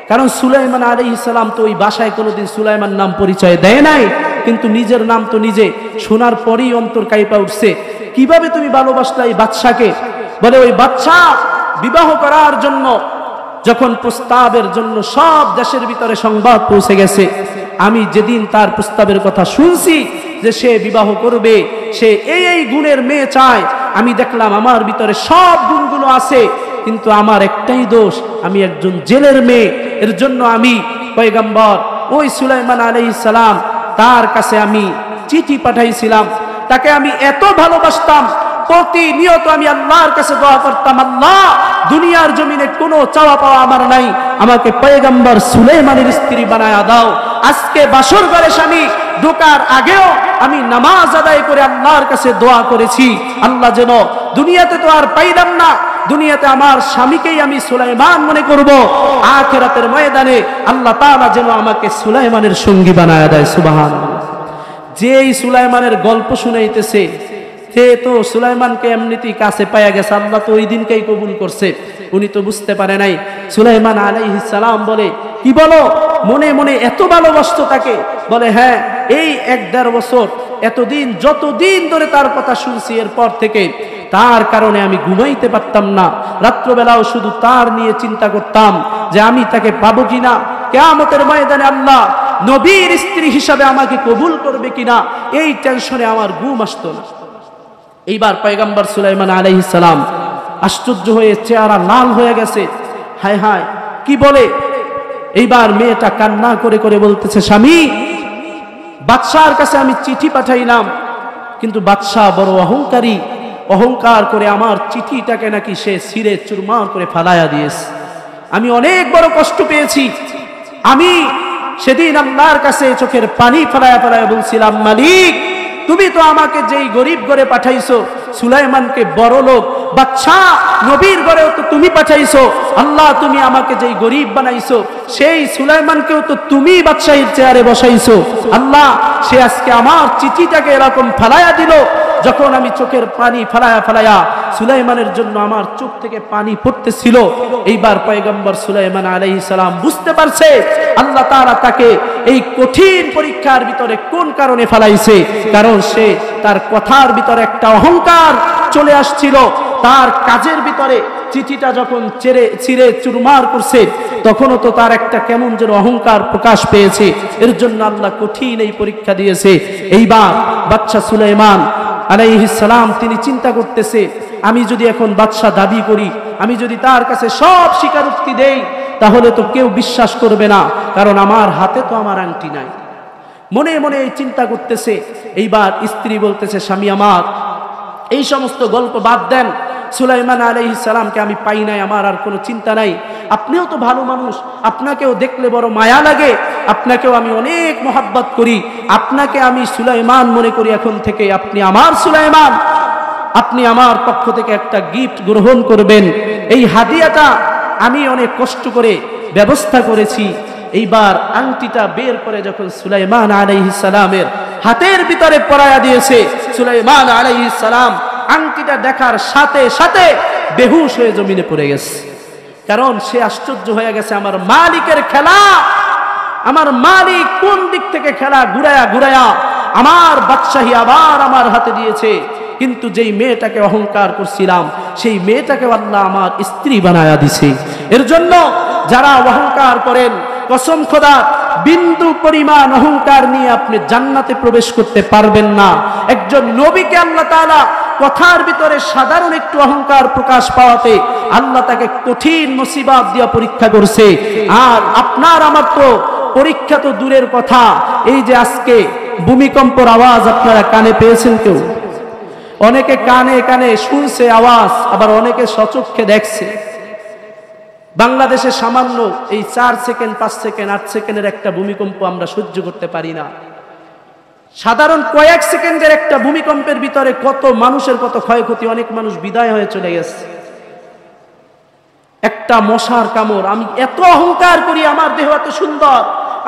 কারণ সুলাইমান আলাইহিস সালাম তো ওই বাসায় কোনোদিন সুলাইমান নাম পরিচয় দেয় নাই, কিন্তু নিজের নাম তো নিজে শোনার পরেই অন্তর কাইপা উঠছে। কিভাবে তুমি ভালোবাসলা এই বাদশাকে? বলে ওই বাদশা বিবাহ করার জন্য যখন প্রস্তাবের জন্য সব দেশের ভিতরে সংবাদ পৌঁছে গেছে, আমি যেদিন তার প্রস্তাবের কথা শুনছি যে সে বিবাহ করবে, সে এই গুণের মেয়ে চায়, আমি দেখলাম আমার ভিতরে সব গুণগুলো আছে, কিন্তু আমার একটাই দোষ, আমি একজন জেলের মেয়ে। এর জন্য আমি পয়গম্বর ওই সুলাইমান আলাইহিস সালাম তার কাছে আমি চিঠি পাঠাইছিলাম। তাকে আমি এত ভালোবাসতাম, প্রতিনিয়ত আমি আল্লাহর কাছে দোয়া করতাম, আল্লাহ দুনিয়ার জমিনে কোনো চাওয়া পাওয়া আমার নাই, আমাকে পয়গম্বর সুলাইমানের স্ত্রী বানায়া দাও। আজকে বাসর ঘরে স্বামী ঢোকার আগেও আমি নামাজ আদায় করে আল্লাহর কাছে দোয়া করেছি, আল্লাহ যেন দুনিয়াতে তো আর পাইলাম না, দুনিয়াতে আমার স্বামীকেই আমি সুলাইমান মনে করব, আখিরাতের ময়দানে আল্লাহ তাআলা যেন আমাকে সুলাইমানের সঙ্গী বানায়া দেয়। সুবহানাল্লাহ। যেই সুলাইমানের গল্প শুনাইতেছে, সে তো সুলাইমানকে এমনিতেই কাছে পাইয়া গেছে, আল্লাহ তো ওই দিনকেই কবুল করছে, উনি তো বুঝতে পারে নাই। সুলাইমান আলাইহিস সালাম বলে কি বলো, মনে মনে এত ভালোবাসতো তাকে? বলে হ্যাঁ, এই 1-1.5 বছর এতদিন যতদিন ধরে তার কথা শুনছি, এরপর থেকে তার কারণে আমি ঘুমাইতে পারতাম না, রাত্রবেলাও শুধু তার নিয়ে চিন্তা করতাম যে আমি তাকে পাবো কিনা, কিয়ামতের ময়দানে আল্লাহ নবীর স্ত্রী হিসাবে আমাকে কবুল করবে কিনা, এই টেনশনে আমার ঘুম আসতো না। এইবার পয়গম্বর সুলাইমান আলাইহিস সালাম আশ্চর্য হয়ে চেহারা লাল হয়ে গেছে, হায় হায় কি বলে। এইবার মেয়েটা কান্না করে করে বলতেছে, স্বামী বাদশার কাছে আমি চিঠি পাঠাইলাম, কিন্তু বাদশা বড় অহংকারী, অহংকার করে আমার চিঠিটাকে নাকি সে ছিঁড়ে চুরমার করে ফালাইয়া দিয়েছে। আমি অনেক বড় কষ্ট পেয়েছি, আমি সেদিন আল্লাহর কাছে চোখের পানি ফেলায়া ফেলায়া বলছিলাম, মালিক তুমি তো আমাকে যেই গরিব ঘরে পাঠাইছো, সুলাইমানকে বড় লোক বাদশা নবীর ঘরেও তো তুমি পাঠাইছো, আল্লাহ তুমি আমাকে যেই গরিব বানাইছো, সেই সুলাইমানকেও তো তুমি বাদশাহীর চেয়ারে বসাইছো, আল্লাহ সে আজকে আমার চিঠিটাকে এরকম ফালাইয়া দিল। যখন আমি চোখের পানি ফালায়া ফালায়া সুলাইমানের জন্য আমার চোখ থেকে পানি পড়তেছিল, এইবার পয়গম্বর সুলাইমান আলাইহিস সালাম বুঝতে পারছে আল্লাহ তাআলা তাকে এই কঠিন পরীক্ষার ভিতরে কোন কারণে ফেলাইছে। কারণ সে তার কথার ভিতরে একটা অহংকার চলে আসছিল, তার কাজের ভিতরে চিঠিটা যখন ছিঁড়ে চুরমার করছে, তখনও তো তার একটা কেমন যেন অহংকার প্রকাশ পেয়েছে। এর জন্য আল্লাহ কঠিন এই পরীক্ষা দিয়েছে। এইবার বাদশা সুলাইমান আলাইহিস সালাম তিনি চিন্তা করতেছে, আমি যদি এখন বাদশা দাবি করি, আমি যদি তার কাছে সব স্বীকারোক্তি দেই, তাহলে তো কেউ বিশ্বাস করবে না, কারণ আমার হাতে তো আমার আংটি নাই। মনে মনে এই চিন্তা করতেছে। এইবার স্ত্রী বলতেছে, স্বামী আমার এই সমস্ত গল্প বাদ দেন, সুলাইমান আলাইহিস সালামকে আমি পাই নাই, আমার আর কোনো চিন্তা নাই, আপনিও তো ভালো মানুষ, আপনাকেও দেখলে বড় মায়া লাগে, আপনাকেও আমি অনেক মহব্বত করি, আপনাকে আমি সুলাইমান মনে করি, এখন থেকে আপনি আমার সুলাইমান, আপনি আমার পক্ষ থেকে একটা গিফট গ্রহণ করবেন, এই হাদিয়াটা আমি অনেক কষ্ট করে ব্যবস্থা করেছি। এইবার আংটিটা বের করে যখন সুলাইমান আলাইহিস সালামের হাতের ভিতরে পরায়া দিয়েছে, সুলাইমান আলাইহিস সালাম আংটিটা দেখার সাথে সাথে বেহুশ হয়ে জমিনে পড়ে গেছে। কারণ সে আশ্চর্য হয়ে গেছে, আমার মালিকের খেলা, আমার মালিক কোন দিক থেকে খেলা ঘুরায়া ঘুরায়া আমার বাদশাহী আবার আমার হাতে দিয়েছে। কিন্তু যেই মেয়েটাকে অহংকার করছিলাম, সেই মেয়েটাকে আল্লাহ আমার স্ত্রী বানায়া দিছে। এর জন্য যারা অহংকার করেন, কসম খোদা বিন্দু পরিমাণ অহংকার নিয়ে আপনি জান্নাতে প্রবেশ করতে পারবেন না। একজন নবীকে আল্লাহ তাআলা কথার ভিতরে সাধারণ একটু অহংকার প্রকাশ পাওয়াতে আল্লাহ তাকে কঠিন মুসিবত দিয়া পরীক্ষা করছে। আর আপনার আমার তো পরীক্ষা তো দূরের কথা, এই যে আজকে ভূমিকম্পর আওয়াজ আপনারা কানে পেয়েছেন কেউ? অনেকে কানে কানে শুনছে আওয়াজ, আবার অনেকে সচক্ষে দেখছে। বাংলাদেশে সামান্য এই 4 সেকেন্ড 5 সেকেন্ড 8 সেকেন্ডের একটা ভূমিকম্প আমরা সহ্য করতে পারি না। সাধারণ কয়েক সেকেন্ডের একটা ভূমিকম্পের ভিতরে কত মানুষের কত ক্ষয়ক্ষতি, অনেক মানুষ বিদায় হয়ে চলে গেছে। একটা মশার কামড়, আমি এত অহংকার করি আমার দেহ এত সুন্দর,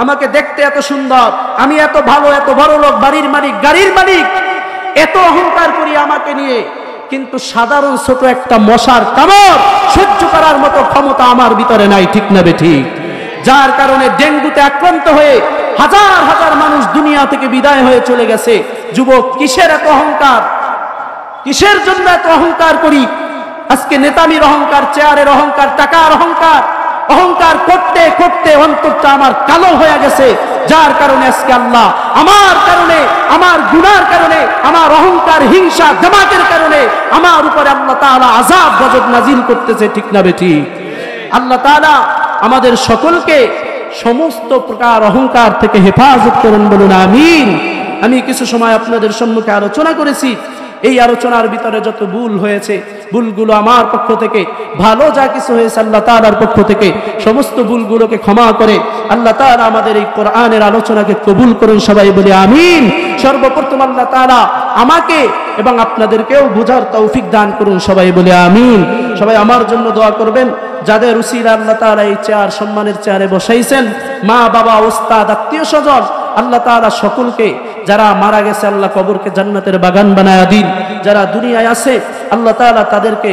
আমাকে দেখতে এত সুন্দর, আমি এত ভালো, এত বড় লোক, বাড়ির মালিক, গাড়ির মালিক, এত অহংকার করি আমাকে নিয়ে, কিন্তু সাধারণ ছোট একটা মশার কামড় সহ্য করার মতো ক্ষমতা আমার ভিতরে নাই, ঠিক না বেঠিক? যার কারণে ডেঙ্গুতে আক্রান্ত হয়ে হাজার হাজার মানুষ দুনিয়া থেকে বিদায় হয়ে চলে গেছে। যুবক, কিসের এত অহংকার? কিসের জন্য এত অহংকার করি? আজকে নেতামির অহংকার, চেয়ারের অহংকার, টাকার অহংকার, অহংকার করতে করতে অন্তরটা আমার কালো হয়ে গেছে। যার কারণে আজকে আল্লাহ আমার কারণে, আমার গুনার কারণে, আমার অহংকার, হিংসা, জামাতের কারণে আমার উপরে আল্লাহ তাআলা আযাব গজব নাজিল করতেছে, ঠিক না বেঠিক? আল্লাহ তাআলা আমাদের সকলকে সমস্ত প্রকার অহংকার থেকে হেফাজত করুন, বলুন আমিন। আমি কিছু সময় আপনাদের সম্মুখে আলোচনা করেছি। এই আলোচনার ভিতরে যত ভুল হয়েছে, ভুলগুলো আমার পক্ষ থেকে, ভালো যা কিছু হয়েছে আল্লাহ তাআলার পক্ষ থেকে, সমস্ত ভুলগুলোকে ক্ষমা করে আল্লাহ তাআলা আমাদের এই কোরআনের আলোচনাকে কবুল করুন, সবাই বলি আমিন। সর্বপ্রথম আল্লাহ তাআলা আমাকে এবং আপনাদেরকেও বুঝার তৌফিক দান করুন, সবাই বলি আমিন। সবাই আমার জন্য দোয়া করবেন, যাদের উসিলা আল্লাহ তাআলা এই চেয়ার, সম্মানের চেয়ারে বসাইছেন, মা বাবা, ওস্তাদ, আত্মীয় স্বজন, আল্লাহ তাআলা সকলকে, যারা মারা গেছে আল্লাহ কবরকে জান্নাতের বাগান বানায়া দিন, যারা দুনিয়ায় আছে আল্লাহ তাআলা তাদেরকে